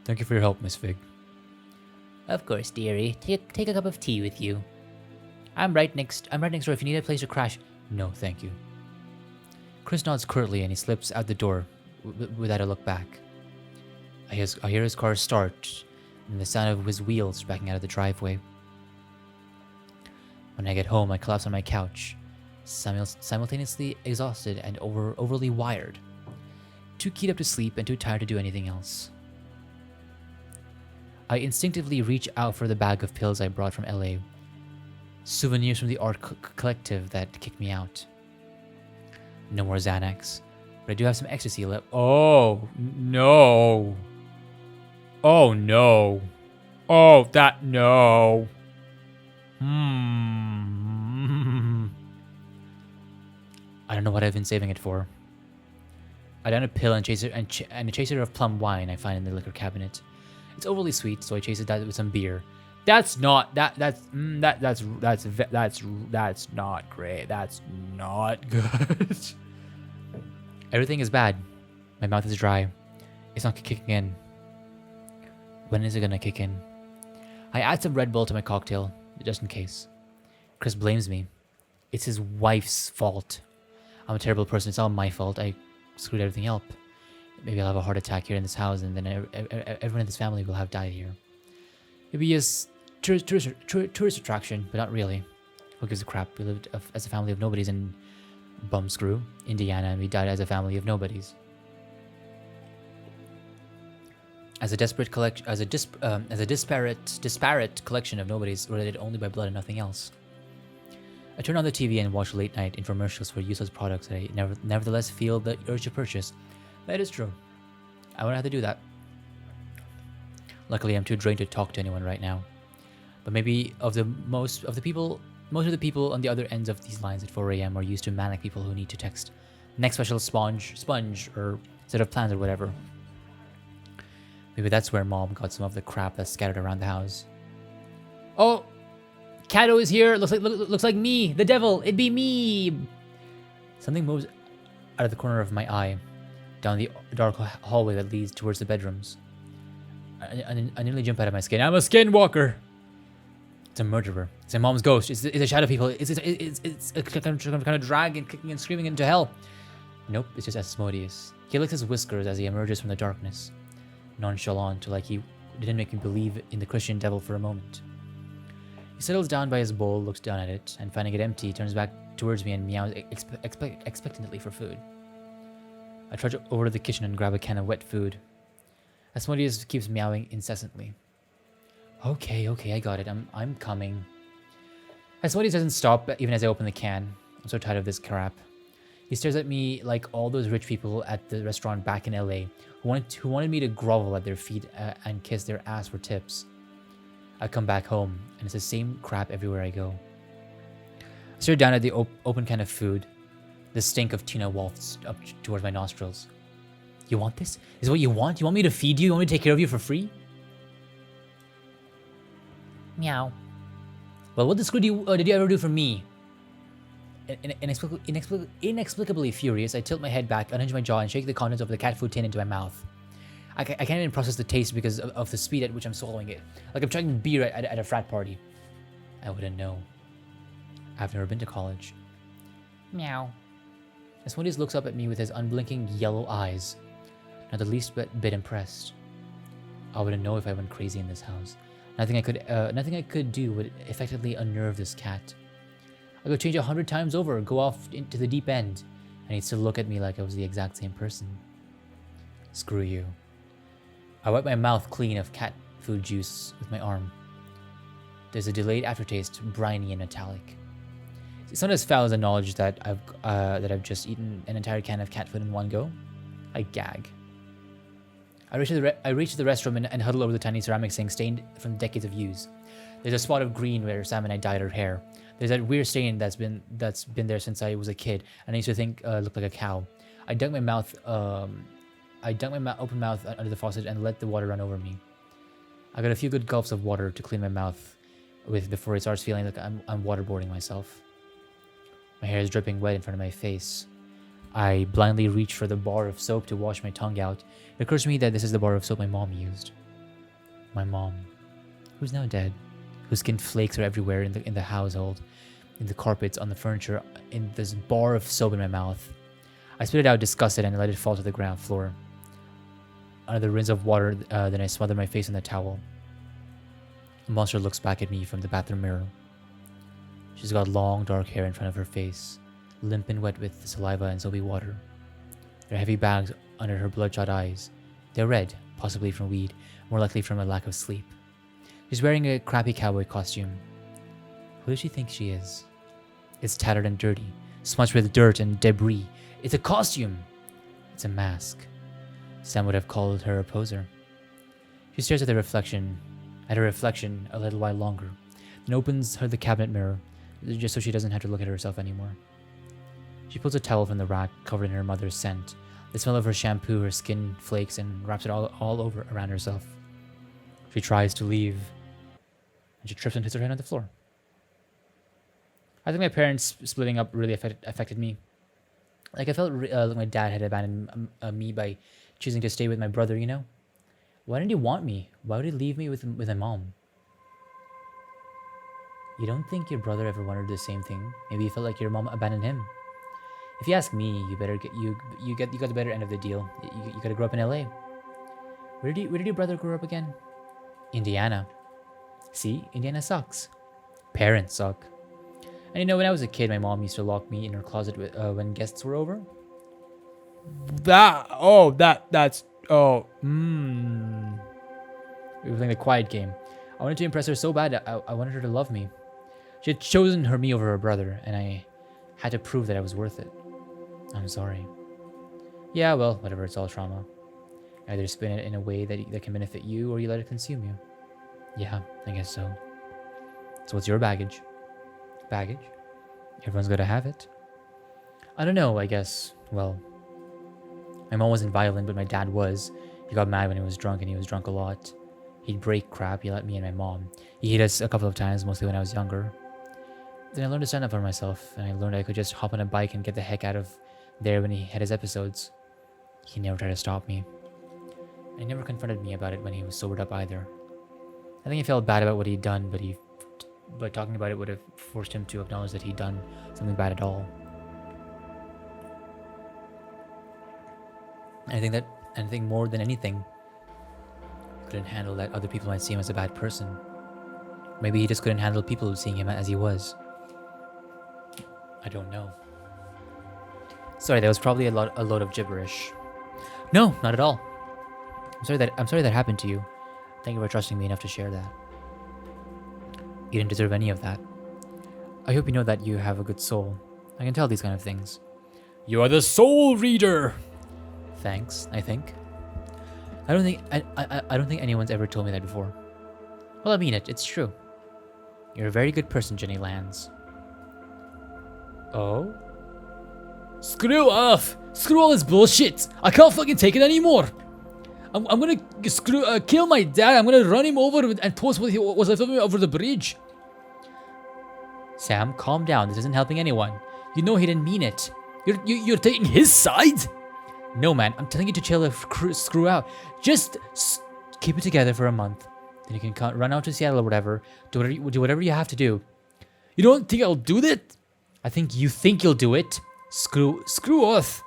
Thank you for your help, Miss Fig. Of course, dearie. Take a cup of tea with you. I'm right next door if you need a place to crash. No, thank you. Chris nods curtly and he slips out the door without a look back. I hear his car start and the sound of his wheels backing out of the driveway. When I get home, I collapse on my couch, simultaneously exhausted and overly wired. Too keyed up to sleep and too tired to do anything else. I instinctively reach out for the bag of pills I brought from LA. Souvenirs from the art collective that kicked me out. No more Xanax, but I do have some ecstasy left. Oh, no. Oh, no. Oh, that, no. I don't know what I've been saving it for. I down a pill and a chaser of plum wine I find in the liquor cabinet. It's overly sweet, so I chase it with some beer. That's not that's not great. That's not good. Everything is bad. My mouth is dry. It's not kicking in. When is it gonna kick in? I add some Red Bull to my cocktail, just in case. Chris blames me. It's his wife's fault. I'm a terrible person. It's all my fault. I screwed everything up. Maybe I'll have a heart attack here in this house, and then everyone in this family will have died here. It'd be a tourist attraction, but not really. Who gives a crap? We lived as a family of nobodies in Bumscrew, Indiana, and we died as a family of nobodies. as a disparate collection of nobodies related only by blood and nothing else. I turn on the TV and watch late night infomercials for useless products that I nevertheless feel the urge to purchase. That is true. I won't have to do that. Luckily, I'm too drained to talk to anyone right now. But maybe most of the people on the other ends of these lines at 4 a.m. are used to manic people who need to text next special sponge or set of plans or whatever. Maybe that's where Mom got some of the crap that's scattered around the house. Oh, Kato is here. Looks like me, the devil. It'd be me. Something moves out of the corner of my eye, down the dark hallway that leads towards the bedrooms. I nearly jump out of my skin. I'm a skinwalker. It's a murderer. It's my mom's ghost. It's a shadow people. It's kind of drag and kicking and screaming into hell. Nope, it's just Asmodeus. He licks his whiskers as he emerges from the darkness, nonchalant, like he didn't make me believe in the Christian devil for a moment. He settles down by his bowl, looks down at it, and finding it empty, turns back towards me and meows expectantly for food. I trudge over to the kitchen and grab a can of wet food. Asmodeus keeps meowing incessantly. Okay, I got it. I'm coming. Asmodeus doesn't stop even as I open the can. I'm so tired of this crap. He stares at me like all those rich people at the restaurant back in LA who wanted me to grovel at their feet and kiss their ass for tips. I come back home, and it's the same crap everywhere I go. I stare down at the open can of food. The stink of tuna wafts up towards my nostrils. You want this? Is it what you want? You want me to feed you? You want me to take care of you for free? Meow. Well, what the screw did you ever do for me? Inexplicably furious, I tilt my head back, unhinge my jaw, and shake the contents of the cat food tin into my mouth. I can't even process the taste because of the speed at which I'm swallowing it. Like I'm chugging beer at a frat party. I wouldn't know. I've never been to college. Meow. Asmodeus looks up at me with his unblinking yellow eyes, not the least bit impressed. I wouldn't know if I went crazy in this house. Nothing I could do would effectively unnerve this cat. I could change 100 times over, go off into the deep end, and he'd still look at me like I was the exact same person. Screw you. I wipe my mouth clean of cat food juice with my arm. There's a delayed aftertaste, briny and metallic. It's not as foul as the knowledge that I've just eaten an entire can of cat food in one go. I gag. I reach to the restroom and huddle over the tiny ceramic sink stained from decades of use. There's a spot of green where Sam and I dyed her hair. There's that weird stain that's been there since I was a kid, and I used to think looked like a cow. I dunk my open mouth under the faucet and let the water run over me. I got a few good gulps of water to clean my mouth with before it starts feeling like I'm waterboarding myself. My hair is dripping wet in front of my face. I blindly reach for the bar of soap to wash my tongue out. It occurs to me that this is the bar of soap my mom used. My mom, who's now dead, whose skin flakes are everywhere in the household, in the carpets, on the furniture, in this bar of soap in my mouth. I spit it out disgusted and let it fall to the ground floor. Another rinse of water, then I smother my face in the towel. The monster looks back at me from the bathroom mirror. She's got long dark hair in front of her face, limp and wet with saliva and soapy water. There are heavy bags under her bloodshot eyes. They're red, possibly from weed, more likely from a lack of sleep. She's wearing a crappy cowboy costume. Who does she think she is? It's tattered and dirty, smudged with dirt and debris. It's a costume! It's a mask. Sam would have called her a poser. She stares at her reflection a little while longer, then opens the cabinet mirror, just so she doesn't have to look at herself anymore. She pulls a towel from the rack covered in her mother's scent, the smell of her shampoo, her skin flakes, and wraps it all over around herself. She tries to leave, and she trips and hits her head on the floor. I think my parents splitting up really affected me. Like I felt like my dad had abandoned me by choosing to stay with my brother, you know? Why didn't he want me? Why would he leave me with my mom? You don't think your brother ever wanted the same thing? Maybe you felt like your mom abandoned him. If you ask me, you got the better end of the deal. You got to grow up in LA. Where did your brother grow up again? Indiana. See, Indiana sucks. Parents suck. And you know, when I was a kid, my mom used to lock me in her closet when guests were over. That's Oh, We were playing the quiet game. I wanted to impress her so bad. I wanted her to love me. She had chosen me over her brother, and I had to prove that I was worth it. I'm sorry. Yeah, well, whatever. It's all trauma. Either spin it in a way that can benefit you, or you let it consume you. Yeah, I guess so. So what's your baggage? Baggage? Everyone's got to have it. I don't know, I guess. Well, my mom wasn't violent, but my dad was. He got mad when he was drunk, and he was drunk a lot. He'd break crap. He let me and my mom. He hit us a couple of times, mostly when I was younger. Then I learned to stand up for myself, and I learned I could just hop on a bike and get the heck out of there when he had his episodes. He never tried to stop me. And he never confronted me about it when he was sobered up either. I think he felt bad about what he'd done, but talking about it would have forced him to acknowledge that he'd done something bad at all. I think more than anything, he couldn't handle that other people might see him as a bad person. Maybe he just couldn't handle people seeing him as he was. I don't know. Sorry, that was probably a load of gibberish. No, not at all. I'm sorry that happened to you. Thank you for trusting me enough to share that. You didn't deserve any of that. I hope you know that you have a good soul. I can tell these kind of things. You are the soul reader. Thanks, I think. I don't think anyone's ever told me that before. Well, I mean it. It's true. You're a very good person, Jenny Lands. Oh? Screw off. Screw all this bullshit. I can't fucking take it anymore. I'm gonna kill my dad. I'm gonna run him over and toss what was left of him over the bridge. Sam, calm down. This isn't helping anyone. You know he didn't mean it. You're taking his side? No, man. I'm telling you to chill the screw out. Just keep it together for a month. Then you can run out to Seattle or whatever. Do whatever you have to do. You don't think I'll do that? I think you think you'll do it. Screw off.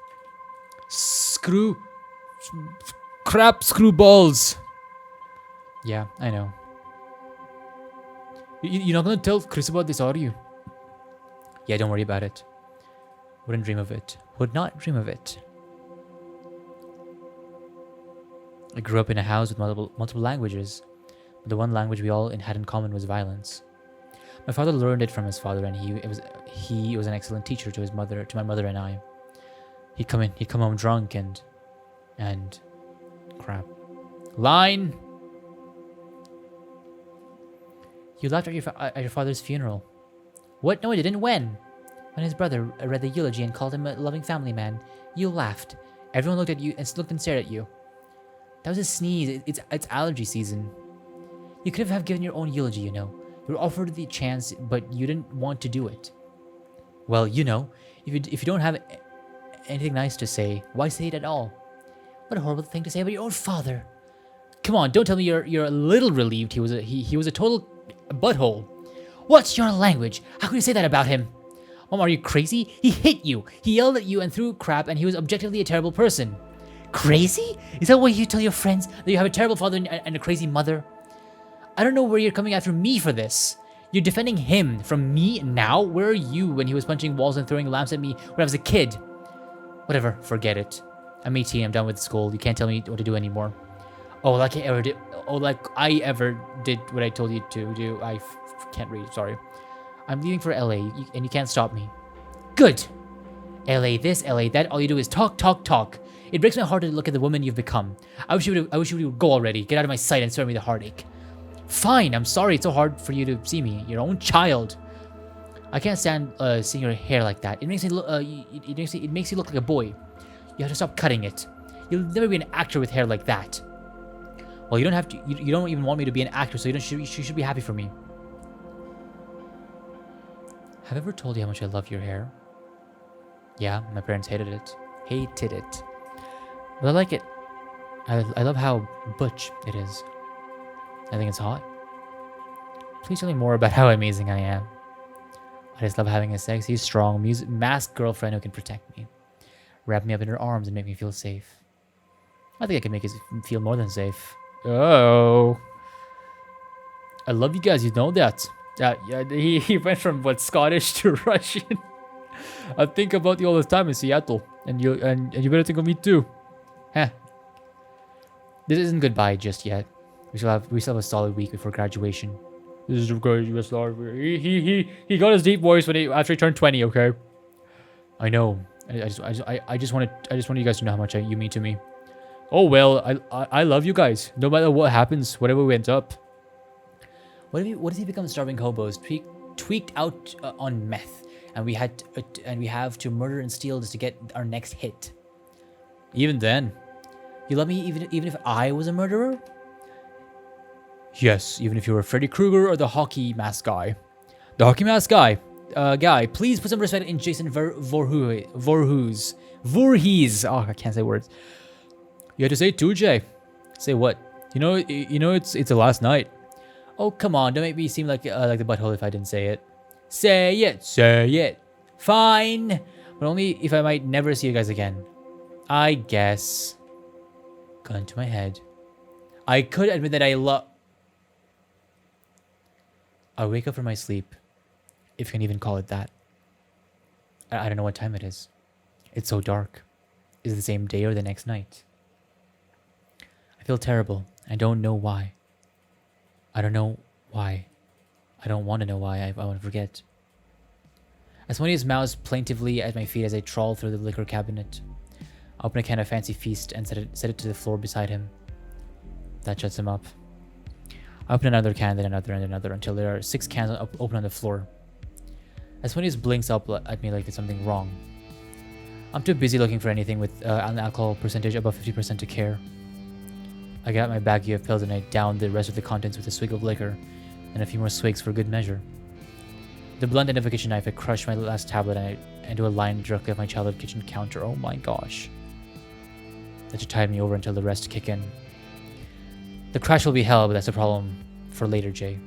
Screw balls. Yeah, I know. You're not gonna tell Chris about this, are you? Yeah, don't worry about it. Wouldn't dream of it. Would not dream of it. I grew up in a house with multiple languages, but the one language we all had in common was violence. My father learned it from his father, and he was an excellent teacher to my mother and I. He'd come home drunk and crap. Line. You laughed at your father's funeral. What? No, I didn't. When? When his brother read the eulogy and called him a loving family man, you laughed. Everyone looked at you and looked and stared at you. That was a sneeze. It's allergy season. You could have given your own eulogy, you know. You were offered the chance, but you didn't want to do it. Well, you know, if you don't have anything nice to say, why say it at all? What a horrible thing to say about your own father. Come on, don't tell me you're a little relieved he was a total butthole. What's your language? How could you say that about him? Mom, are you crazy? He hit you. He yelled at you and threw crap, and he was objectively a terrible person. Crazy? Is that why you tell your friends that you have a terrible father and a crazy mother? I don't know where you're coming after me for this. You're defending him from me now? Where are you when he was punching walls and throwing lamps at me when I was a kid? Whatever, forget it. I'm 18, I'm done with school. You can't tell me what to do anymore. Oh, like I ever did what I told you to do. I can't read, sorry. I'm leaving for LA, and you can't stop me. Good. LA this, LA that, all you do is talk, talk, talk. It breaks my heart to look at the woman you've become. I wish you would go already. Get out of my sight and spare me the heartache. Fine, I'm sorry it's so hard for you to see me. Your own child. I can't stand seeing your hair like that. It makes me look. It makes you look like a boy. You have to stop cutting it. You'll never be an actor with hair like that. Well, you don't have to. You don't even want me to be an actor, so you should be happy for me. Have I ever told you how much I love your hair? Yeah, my parents hated it. Hated it. But I like it. I love how butch it is. I think it's hot. Please tell me more about how amazing I am. I just love having a sexy, strong, masked girlfriend who can protect me. Wrap me up in her arms and make me feel safe. I think I can make you feel more than safe. Oh. I love you guys, you know that. Yeah, he went from Scottish to Russian. I think about you all the time in Seattle, and you better think of me too. Huh. This isn't goodbye just yet. We still have a solid week before graduation. This is good. He got his deep voice after he turned 20. Okay. I know. I just wanted you guys to know how much you mean to me. Oh well, I love you guys. No matter what happens, whatever we end up. What if he becomes starving hobos, tweaked out on meth, and we have to murder and steal just to get our next hit? Even then. You love me even if I was a murderer? Yes, even if you were Freddy Krueger or the hockey mask guy. The hockey mask guy. Guy, please put some respect in Jason Voorhees. Oh, I can't say words. You had to say it too, Jay. Say what? You know it's the last night. Oh, come on. Don't make me seem like the butthole if I didn't say it. Say it. Say it. Fine. But only if I might never see you guys again. I guess. Gun to my head. I could admit that I wake up from my sleep, if you can even call it that. I don't know what time it is. It's so dark. Is it the same day or the next night? I feel terrible. I don't know why. I don't know why. I don't want to know why. I want to forget. Asmodeus mows plaintively at my feet as I trawl through the liquor cabinet. I open a can of Fancy Feast and set it to the floor beside him. That shuts him up. I open another can, then another and another until there are 6 cans open on the floor. Asmodeus blinks up at me like there's something wrong. I'm too busy looking for anything with an alcohol percentage above 50% to care. I get out my baggie of pills and I down the rest of the contents with a swig of liquor and a few more swigs for good measure. With the blunt end of a kitchen knife, I crush my last tablet and do a line directly off my childhood kitchen counter. Oh my gosh. That should tide me over until the rest kick in. The crash will be hell, but that's a problem for later, Jay.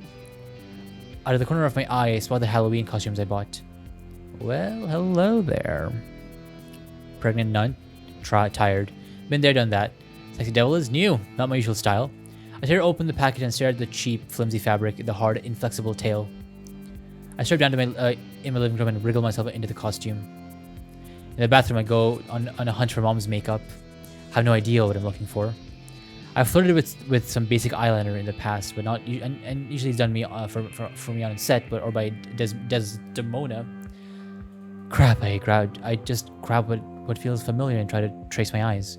Out of the corner of my eye, I spot the Halloween costumes I bought. Well, hello there. Pregnant nun. Tired. Been there, done that. Sexy devil is new. Not my usual style. I tear open the package and stare at the cheap, flimsy fabric, the hard, inflexible tail. I strip down to in my living room and wriggle myself into the costume. In the bathroom, I go on a hunt for mom's makeup. I have no idea what I'm looking for. I've flirted with some basic eyeliner in the past, but not and usually it's done me for me on set, or by Desdemona. Crap! I just grab what feels familiar and try to trace my eyes.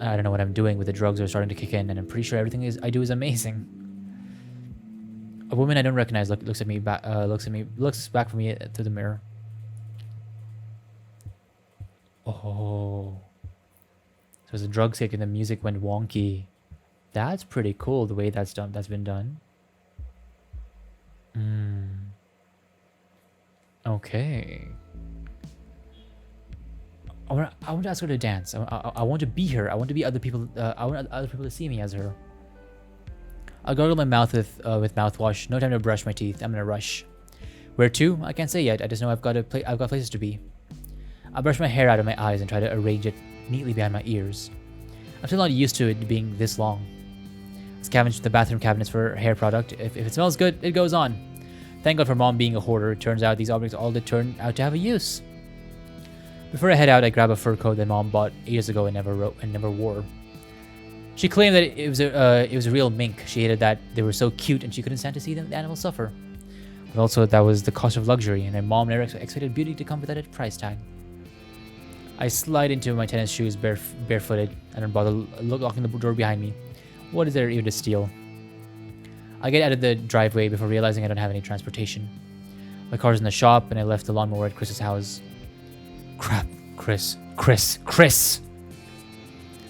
I don't know what I'm doing, but the drugs are starting to kick in, and I'm pretty sure everything I do is amazing. A woman I don't recognize looks back from me through the mirror. Oh. So it's a drug kick and the music went wonky. That's pretty cool the way that's been done. Okay. I want to ask her to dance. I want to be her. I want to be other people. I want other people to see me as her. I'll gargle my mouth with mouthwash. No time to brush my teeth. I'm in a rush. Where to? I can't say yet. I just know I've got places to be. I brush my hair out of my eyes and try to arrange it neatly behind my ears. I'm still not used to it being this long. I scavenge the bathroom cabinets for hair product. If it smells good, it goes on. Thank God for mom being a hoarder. It turns out these objects all did turn out to have a use. Before I head out, I grab a fur coat that mom bought ages ago and never wore. She claimed that it was a real mink. She hated that they were so cute and she couldn't stand to see the animals suffer. But also that was the cost of luxury, and my mom never expected beauty to come without a price tag. I slide into my tennis shoes barefooted. I don't bother locking the door behind me. What is there even to steal? I get out of the driveway before realizing I don't have any transportation. My car's in the shop and I left the lawnmower at Chris's house. Crap, Chris.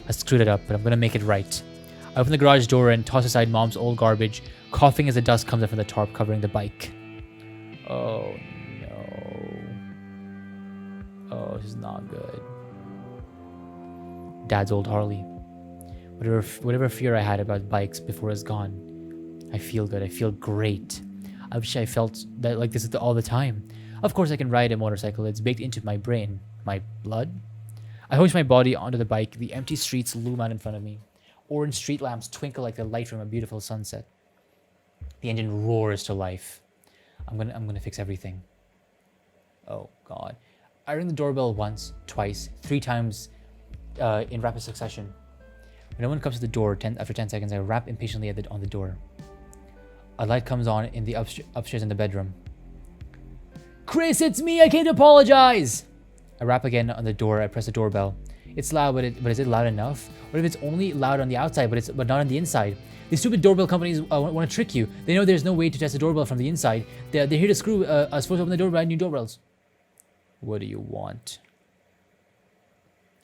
I screwed it up, but I'm gonna make it right. I open the garage door and toss aside mom's old garbage, coughing as the dust comes up from the tarp covering the bike. Oh no. Oh, this is not good. Dad's old Harley. Whatever fear I had about bikes before is gone. I feel good. I feel great. I wish I felt that like this all the time. Of course I can ride a motorcycle. It's baked into my brain. My blood? I hoist my body onto the bike. The empty streets loom out in front of me. Orange street lamps twinkle like the light from a beautiful sunset. The engine roars to life. I'm gonna fix everything. Oh God. I ring the doorbell once, twice, 3 times in rapid succession. When no one comes to the door, after 10 seconds, I rap impatiently on the door. A light comes on in the upstairs in the bedroom. Chris, it's me. I came to apologize. I rap again on the door. I press the doorbell. It's loud, but is it loud enough? What if it's only loud on the outside, but not on the inside? These stupid doorbell companies want to trick you. They know there's no way to test a doorbell from the inside. They're here to screw us force open the door by new doorbells. What do you want?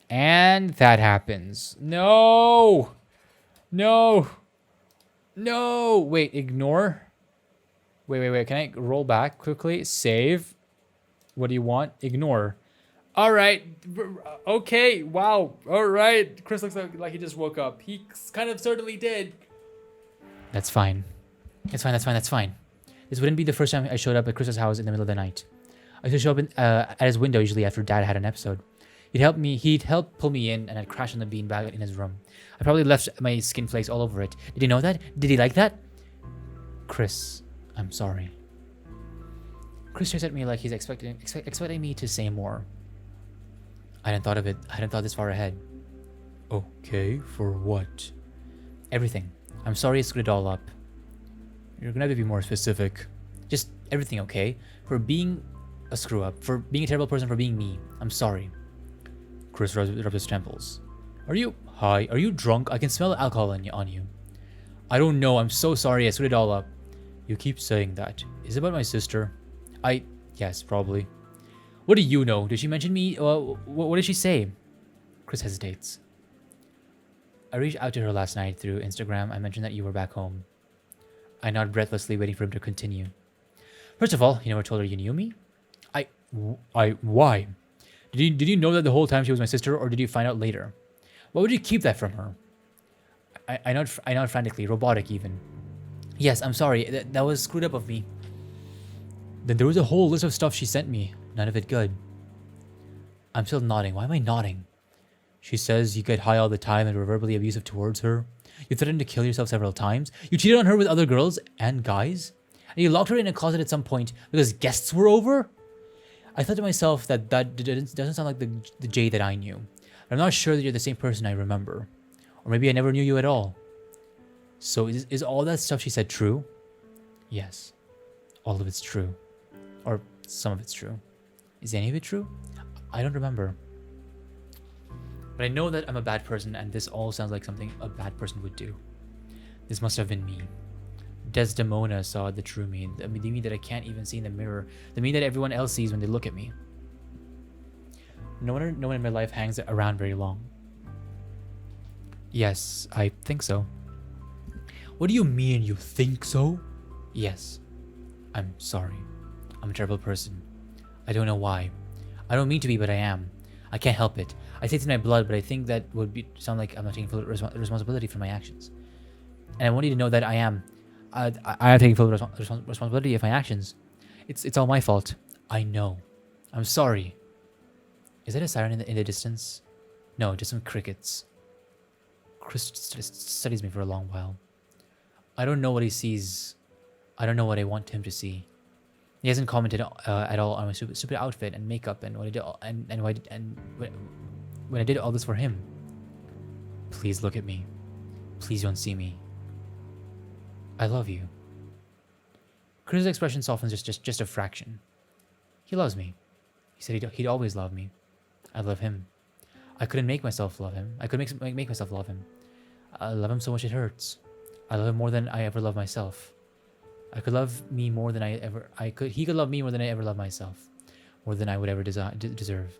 And that happens. No! No! No! Wait, ignore? Wait. Can I roll back quickly? Save. What do you want? Ignore. All right. Okay. Wow. All right. Chris looks like he just woke up. He kind of certainly did. That's fine. That's fine. This wouldn't be the first time I showed up at Chris's house in the middle of the night. I used to show up at his window usually after Dad had an episode. He'd help pull me in, and I'd crash on the beanbag in his room. I probably left my skin flakes all over it. Did he know that? Did he like that? Chris, I'm sorry. Chris stares at me like he's expecting me to say more. I hadn't thought of it. I hadn't thought this far ahead. Okay, for what? Everything. I'm sorry I screwed it all up. You're gonna have to be more specific. Just everything, okay? For being a screw up, for being a terrible person, for being me. I'm sorry. Chris rubs his temples. Are you high? Are you drunk? I can smell the alcohol on you. I don't know. I'm so sorry. I screwed it all up. You keep saying that. Is it about my sister? Yes, probably. What do you know? Did she mention me? What did she say? Chris hesitates. I reached out to her last night through Instagram. I mentioned that you were back home. I nod breathlessly, waiting for him to continue. First of all, you never told her you knew me? Why? Did you know that the whole time she was my sister, or did you find out later? Why would you keep that from her? I nod frantically, robotic even. Yes, I'm sorry. That was screwed up of me. Then there was a whole list of stuff she sent me. None of it good. I'm still nodding. Why am I nodding? She says you get high all the time and were verbally abusive towards her. You threatened to kill yourself several times. You cheated on her with other girls and guys. And you locked her in a closet at some point because guests were over? I thought to myself that doesn't sound like the Jay that I knew. I'm not sure that you're the same person I remember. Or maybe I never knew you at all. So is all that stuff she said true? Yes. All of it's true. Or some of it's true. Is any of it true? I don't remember. But I know that I'm a bad person, and this all sounds like something a bad person would do. This must have been me. Desdemona saw the true me, the me that I can't even see in the mirror, the me that everyone else sees when they look at me. No one in my life hangs around very long. Yes, I think so. What do you mean you think so? Yes. I'm sorry. I'm a terrible person. I don't know why. I don't mean to be, but I am. I can't help it. I say it's in my blood, but I think that would sound like I'm not taking full responsibility for my actions. And I want you to know that I am. I am taking full responsibility of my actions. It's all my fault. I know. I'm sorry. Is that a siren in the distance? No, just some crickets. Chris studies me for a long while. I don't know what he sees. I don't know what I want him to see. He hasn't commented at all on my stupid outfit and makeup and what I did when I did all this for him. Please look at me. Please don't see me. I love you. Chris's expression softens just a fraction. He loves me. He said he'd always love me. I love him. I couldn't make myself love him. I couldn't make myself love him. I love him so much it hurts. I love him more than I ever love myself. He could love me more than I ever loved myself. More than I would ever deserve.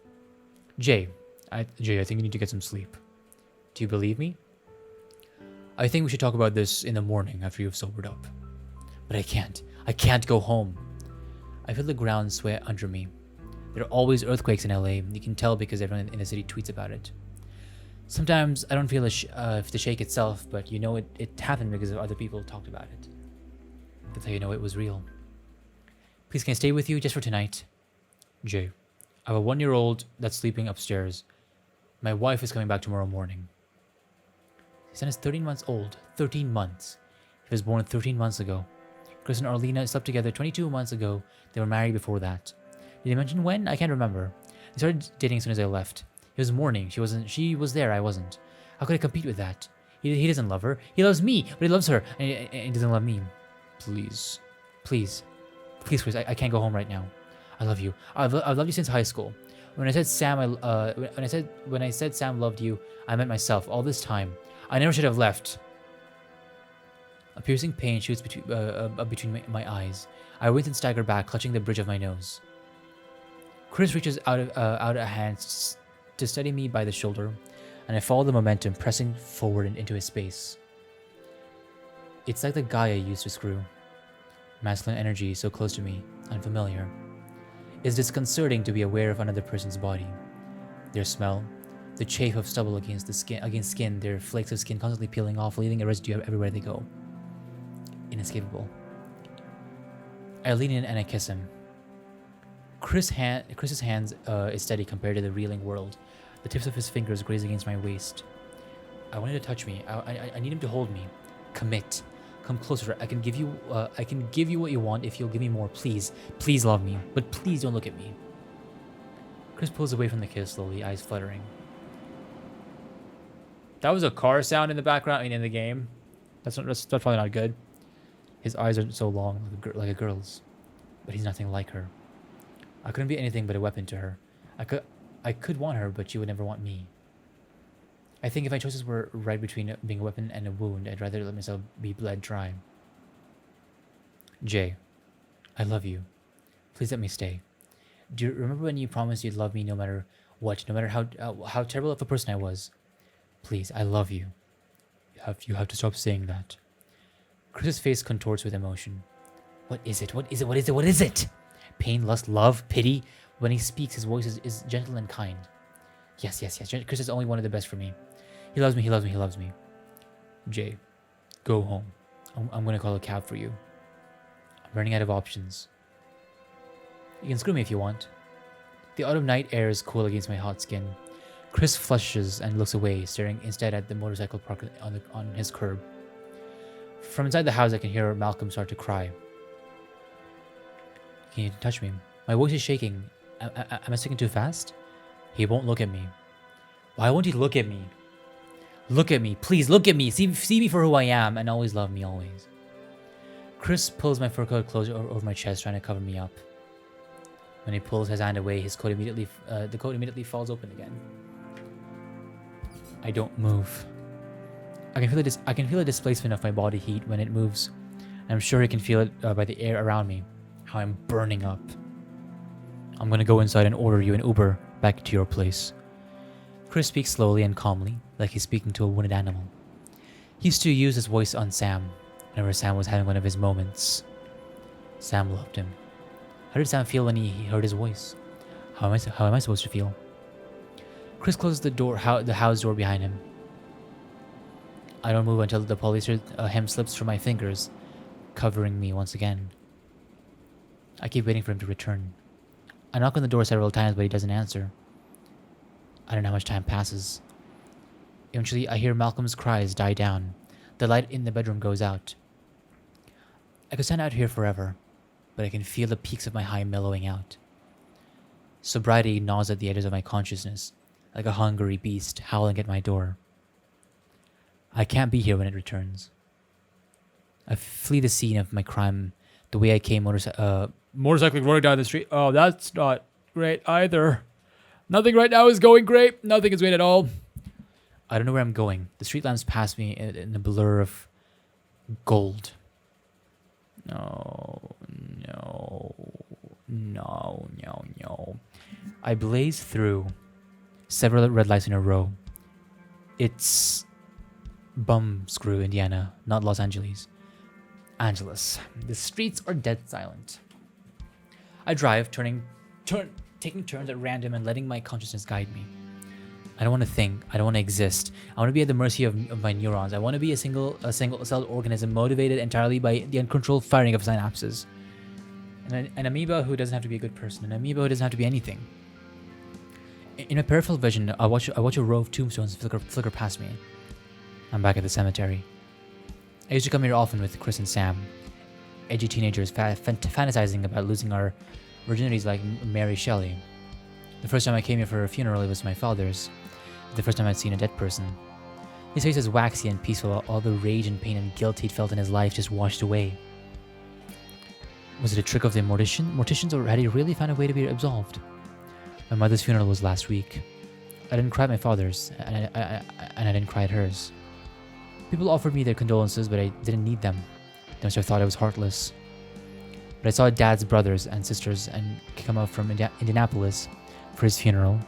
Jay, I think you need to get some sleep. Do you believe me? I think we should talk about this in the morning after you've sobered up. But I can't. I can't go home. I feel the ground sway under me. There are always earthquakes in LA. You can tell because everyone in the city tweets about it. Sometimes I don't feel the shake itself, but you know it happened because of other people talked about it. That's how you know it was real. Please, can I stay with you just for tonight? Jay, I have a 1-year-old that's sleeping upstairs. My wife is coming back tomorrow morning. His son is 13 months old. 13 months. He was born 13 months ago. Chris and Arlena slept together 22 months ago. They were married before that. Did he mention when? I can't remember. They started dating as soon as I left. It was morning. She was there. I wasn't. How could I compete with that? He doesn't love her. He loves me, but he loves her, and he doesn't love me. Please. Please, Chris, I can't go home right now. I love you. I've loved you since high school. When I said when I said Sam loved you, I meant myself. All this time, I never should have left. A piercing pain shoots between my eyes. I wince and stagger back, clutching the bridge of my nose. Chris reaches out a hand to steady me by the shoulder, and I follow the momentum, pressing forward and into his space. It's like the guy I used to screw. Masculine energy so close to me, unfamiliar. It's disconcerting to be aware of another person's body. Their smell, the chafe of stubble against skin, their flakes of skin constantly peeling off, leaving a residue everywhere they go. Inescapable. I lean in and I kiss him. Chris's hands is steady compared to the reeling world. The tips of his fingers graze against my waist. I want him to touch me. I need him to hold me. Commit. Come closer. I can give you what you want if you'll give me more. Please. Please love me. But please don't look at me. Chris pulls away from the kiss slowly, eyes fluttering. That was a car sound in the background, I mean, in the game. That's probably not good. His eyes are so long, like a girl's. But he's nothing like her. I couldn't be anything but a weapon to her. I could want her, but she would never want me. I think if my choices were right between being a weapon and a wound, I'd rather let myself be bled dry. Jay, I love you. Please let me stay. Do you remember when you promised you'd love me no matter what, no matter how terrible of a person I was? Please, I love you. You have to stop saying that. Chris's face contorts with emotion. What is it? What is it? What is it? What is it? Pain, lust, love, pity. When he speaks, his voice is gentle and kind. Yes. Chris is only one of the best for me. He loves me. Jay, go home. I'm gonna call a cab for you. I'm running out of options. You can screw me if you want. The autumn night air is cool against my hot skin. Chris flushes and looks away, staring instead at the motorcycle parked on his curb. From inside the house, I can hear Malcolm start to cry. Can you touch me? My voice is shaking. Am I speaking too fast? He won't look at me. Why won't he look at me? Look at me. Please look at me. See me for who I am and always love me, always. Chris pulls my fur coat close over my chest, trying to cover me up. When he pulls his hand away, the coat immediately falls open again. I don't move. I can feel the displacement of my body heat when it moves. I'm sure he can feel it by the air around me. How I'm burning up. I'm gonna go inside and order you an Uber back to your place. Chris speaks slowly and calmly, like he's speaking to a wounded animal. He used to use his voice on Sam, whenever Sam was having one of his moments. Sam loved him. How did Sam feel when he heard his voice? How am I supposed to feel? Chris closes the house door behind him. I don't move until the polyester hem slips from my fingers, covering me once again. I keep waiting for him to return. I knock on the door several times, but he doesn't answer. I don't know how much time passes. Eventually, I hear Malcolm's cries die down. The light in the bedroom goes out. I could stand out here forever, but I can feel the peaks of my high mellowing out. Sobriety gnaws at the edges of my consciousness, like a hungry beast howling at my door. I can't be here when it returns. I flee the scene of my crime the way I came Motorcycling running down the street. Oh, that's not great either. Nothing right now is going great. Nothing is great at all. I don't know where I'm going. The street lamps pass me in a blur of gold. No. I blaze through several red lights in a row. It's Bum Screw, Indiana, not Los Angeles. Angeles. The streets are dead silent. I drive, taking turns at random and letting my consciousness guide me. I don't want to think. I don't want to exist. I want to be at the mercy of my neurons. I want to be a single-celled organism motivated entirely by the uncontrolled firing of synapses. An amoeba who doesn't have to be a good person. An amoeba who doesn't have to be anything. In my peripheral vision, I watch a row of tombstones flicker past me. I'm back at the cemetery. I used to come here often with Chris and Sam, edgy teenagers fantasizing about losing our virginities like Mary Shelley. The first time I came here for a funeral, it was my father's. The first time I'd seen a dead person. His face was waxy and peaceful, all the rage and pain and guilt he'd felt in his life just washed away. Was it a trick of the morticians, or had he really found a way to be absolved? My mother's funeral was last week. I didn't cry at my father's, and I didn't cry at hers. People offered me their condolences, but I didn't need them. They must have thought I was heartless. But I saw Dad's brothers and sisters and come up from Indianapolis for his funeral,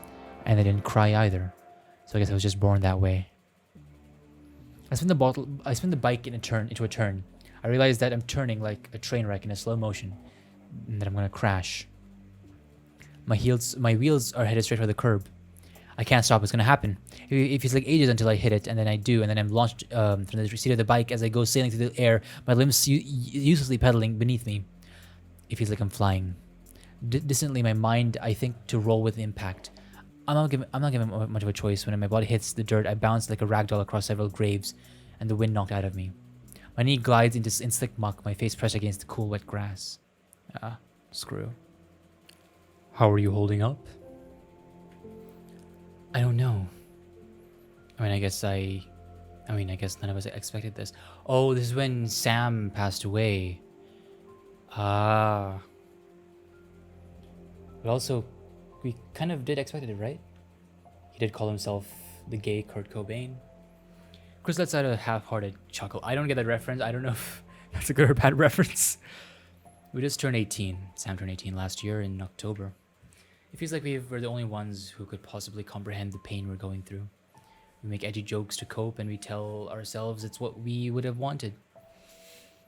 and they didn't cry either. So I guess I was just born that way. I spin the bike into a turn. I realize that I'm turning like a train wreck in a slow motion, and that I'm gonna crash. My wheels are headed straight for the curb. I can't stop. It's gonna happen. It feels like ages until I hit it, and then I do, and then I'm launched from the seat of the bike as I go sailing through the air, my limbs uselessly pedaling beneath me. It feels like I'm flying. Distantly, my mind, I think, to roll with the impact. I'm not given much of a choice. When my body hits the dirt, I bounce like a ragdoll across several graves, and the wind knocked out of me. My knee glides in slick muck, my face pressed against the cool, wet grass. Ah, screw. How are you holding up? I don't know. I guess none of us expected this. Oh, this is when Sam passed away. Ah. But also, we kind of did expect it, right? He did call himself the gay Kurt Cobain. Chris lets out a half-hearted chuckle. I don't get that reference. I don't know if that's a good or bad reference. We just turned 18. Sam turned 18 last year in October. It feels like we're the only ones who could possibly comprehend the pain we're going through. We make edgy jokes to cope, and we tell ourselves it's what we would have wanted.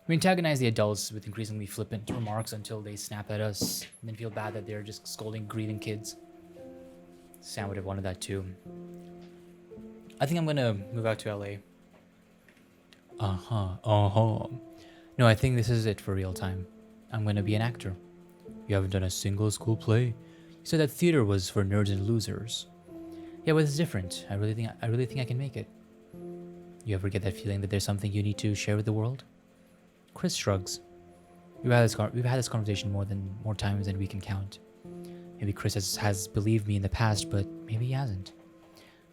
We antagonize the adults with increasingly flippant remarks until they snap at us, and then feel bad that they're just scolding grieving kids. Sam would have wanted that too. I think I'm gonna move out to LA. No, I think this is it for real time. I'm gonna be an actor. You haven't done a single school play. You said that theater was for nerds and losers. Yeah, but it's different. I really think I can make it. You ever get that feeling that there's something you need to share with the world? Chris shrugs. We've had this conversation more times than we can count. Maybe Chris has believed me in the past, but maybe he hasn't.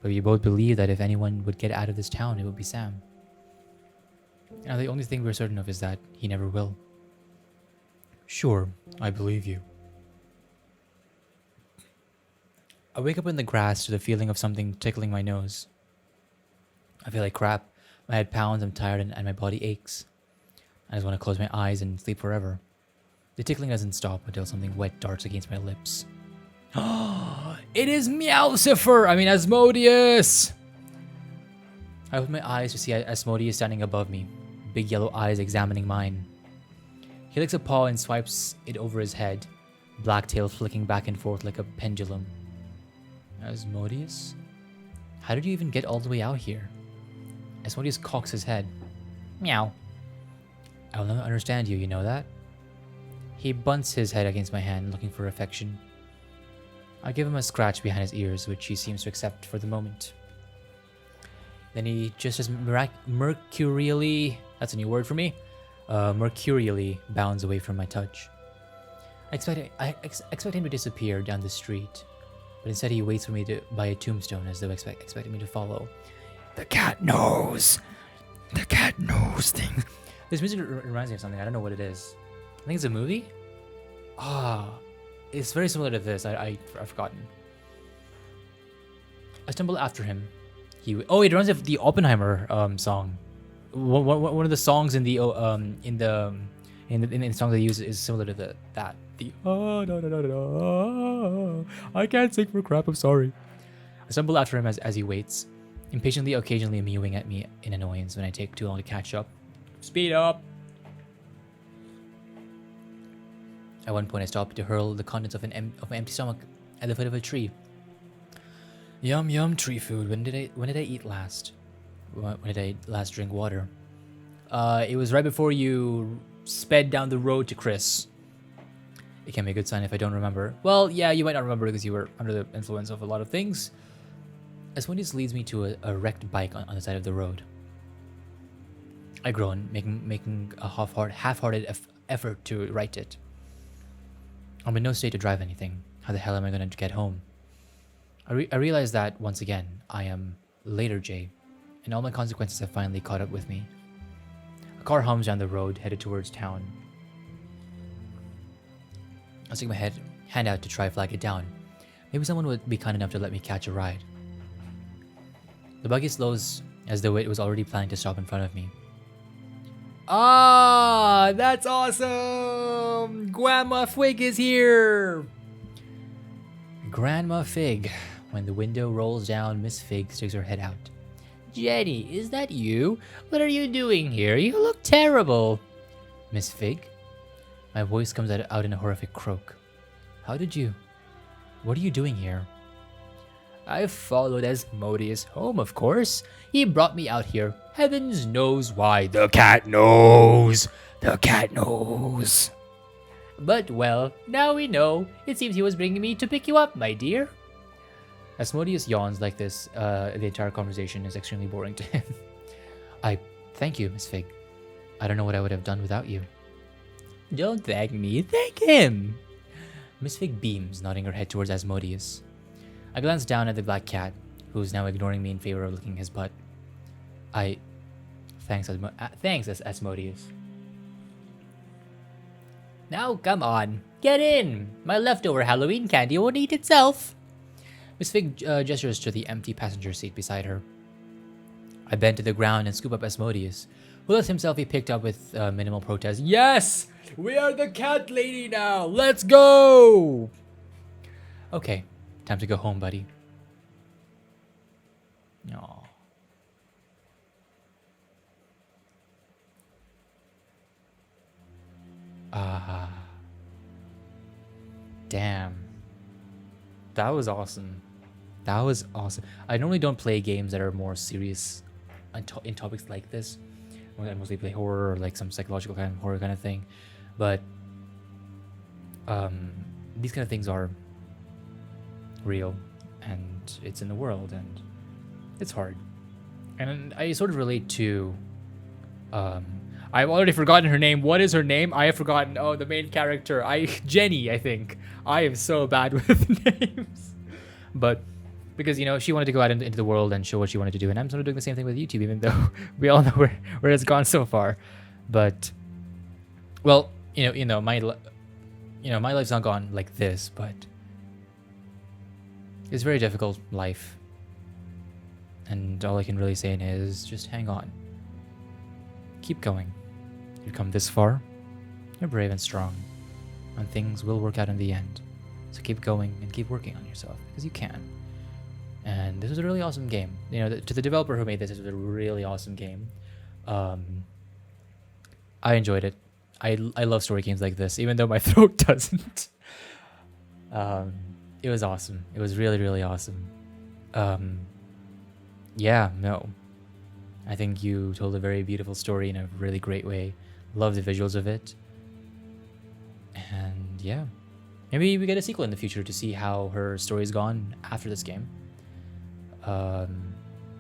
But we both believe that if anyone would get out of this town, it would be Sam. Now the only thing we're certain of is that he never will. Sure, I believe you. I wake up in the grass to the feeling of something tickling my nose. I feel like crap. My head pounds, I'm tired, and my body aches. I just want to close my eyes and sleep forever. The tickling doesn't stop until something wet darts against my lips. It is Asmodeus! I open my eyes to see Asmodeus standing above me, big yellow eyes examining mine. He licks a paw and swipes it over his head, black tail flicking back and forth like a pendulum. Asmodeus? How did you even get all the way out here? Asmodeus cocks his head. Meow. I'll never understand you, you know that? He bunts his head against my hand, looking for affection. I give him a scratch behind his ears, which he seems to accept for the moment. Then he just as mercurially, that's a new word for me, mercurially bounds away from my touch. I expect him to disappear down the street, but instead he waits for me by a tombstone as though expecting me to follow. The cat knows. The cat knows things. This music reminds me of something. I don't know what it is. I think it's a movie? It's very similar to this. I've forgotten. I stumble after him. It reminds me of the Oppenheimer song. One of the songs in the song they use is similar to that. I can't sing for crap, I'm sorry. I stumble after him as he waits, impatiently, occasionally mewing at me in annoyance when I take too long to catch up. Speed up! At one point, I stopped to hurl the contents of my empty stomach at the foot of a tree. Yum yum tree food. When did I eat last? When did I last drink water? It was right before you sped down the road to Chris. It can be a good sign if I don't remember. Well, yeah, you might not remember because you were under the influence of a lot of things. Asmodeus leads me to a wrecked bike on the side of the road. I groan, making a half-hearted effort to right it. I'm in no state to drive anything. How the hell am I going to get home? I realize that, once again, I am later Jay. and all my consequences have finally caught up with me. A car hums down the road, headed towards town. I stick my hand out to try flag it down. Maybe someone would be kind enough to let me catch a ride. The buggy slows as though it was already planning to stop in front of me. Ah, that's awesome! Grandma Fig is here! Grandma Fig. When the window rolls down, Miss Fig sticks her head out. Jenny, is that you? What are you doing here? You look terrible. Miss Fig? My voice comes out in a horrific croak. What are you doing here? I followed Asmodeus home, of course. He brought me out here. Heavens knows why. The cat knows. The cat knows. But, well, now we know. It seems he was bringing me to pick you up, my dear. Asmodeus yawns like this. The entire conversation is extremely boring to him. Thank you, Miss Fig. I don't know what I would have done without you. Don't thank me. Thank him. Miss Fig beams, nodding her head towards Asmodeus. I glance down at the black cat, who's now ignoring me in favor of licking his butt. Thanks, Asmodeus. Now, come on. Get in. My leftover Halloween candy won't eat itself. Miss Fig gestures to the empty passenger seat beside her. I bend to the ground and scoop up Asmodeus, who lets himself be picked up with minimal protest. Yes! We are the cat lady now! Let's go! Okay, time to go home, buddy. Aww. Damn. That was awesome. That was awesome. I normally don't play games that are more serious in topics like this. I mostly play horror or like some psychological kind of horror kind of thing. But these kind of things are real and it's in the world and it's hard. And I sort of relate to I've already forgotten her name. What is her name? I have forgotten. Oh, the main character. Jenny, I think. I am so bad with names. But because, you know, she wanted to go out into the world and show what she wanted to do. And I'm sort of doing the same thing with YouTube, even though we all know where it's gone so far. But, well, my life's not gone like this, but it's a very difficult life. And all I can really say is just hang on. Keep going. You've come this far. You're brave and strong. And things will work out in the end. So keep going and keep working on yourself, because you can. And this was a really awesome game. You know, to the developer who made this, it was a really awesome game. I enjoyed it. I love story games like this, even though my throat doesn't. It was awesome. It was really, really awesome. Yeah, no. I think you told a very beautiful story in a really great way. Love the visuals of it. And yeah. Maybe we get a sequel in the future to see how her story's gone after this game. I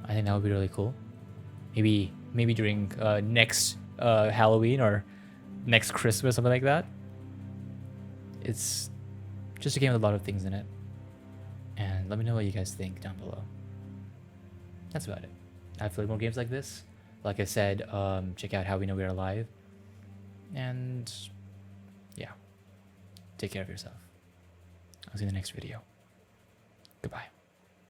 think that would be really cool. Maybe during next Halloween or next Christmas, something like that. It's just a game with a lot of things in it. And let me know what you guys think down below. That's about it. I've played more games like this. Like I said, check out How We Know We Are Alive. And yeah, take care of yourself. I'll see you in the next video. Goodbye.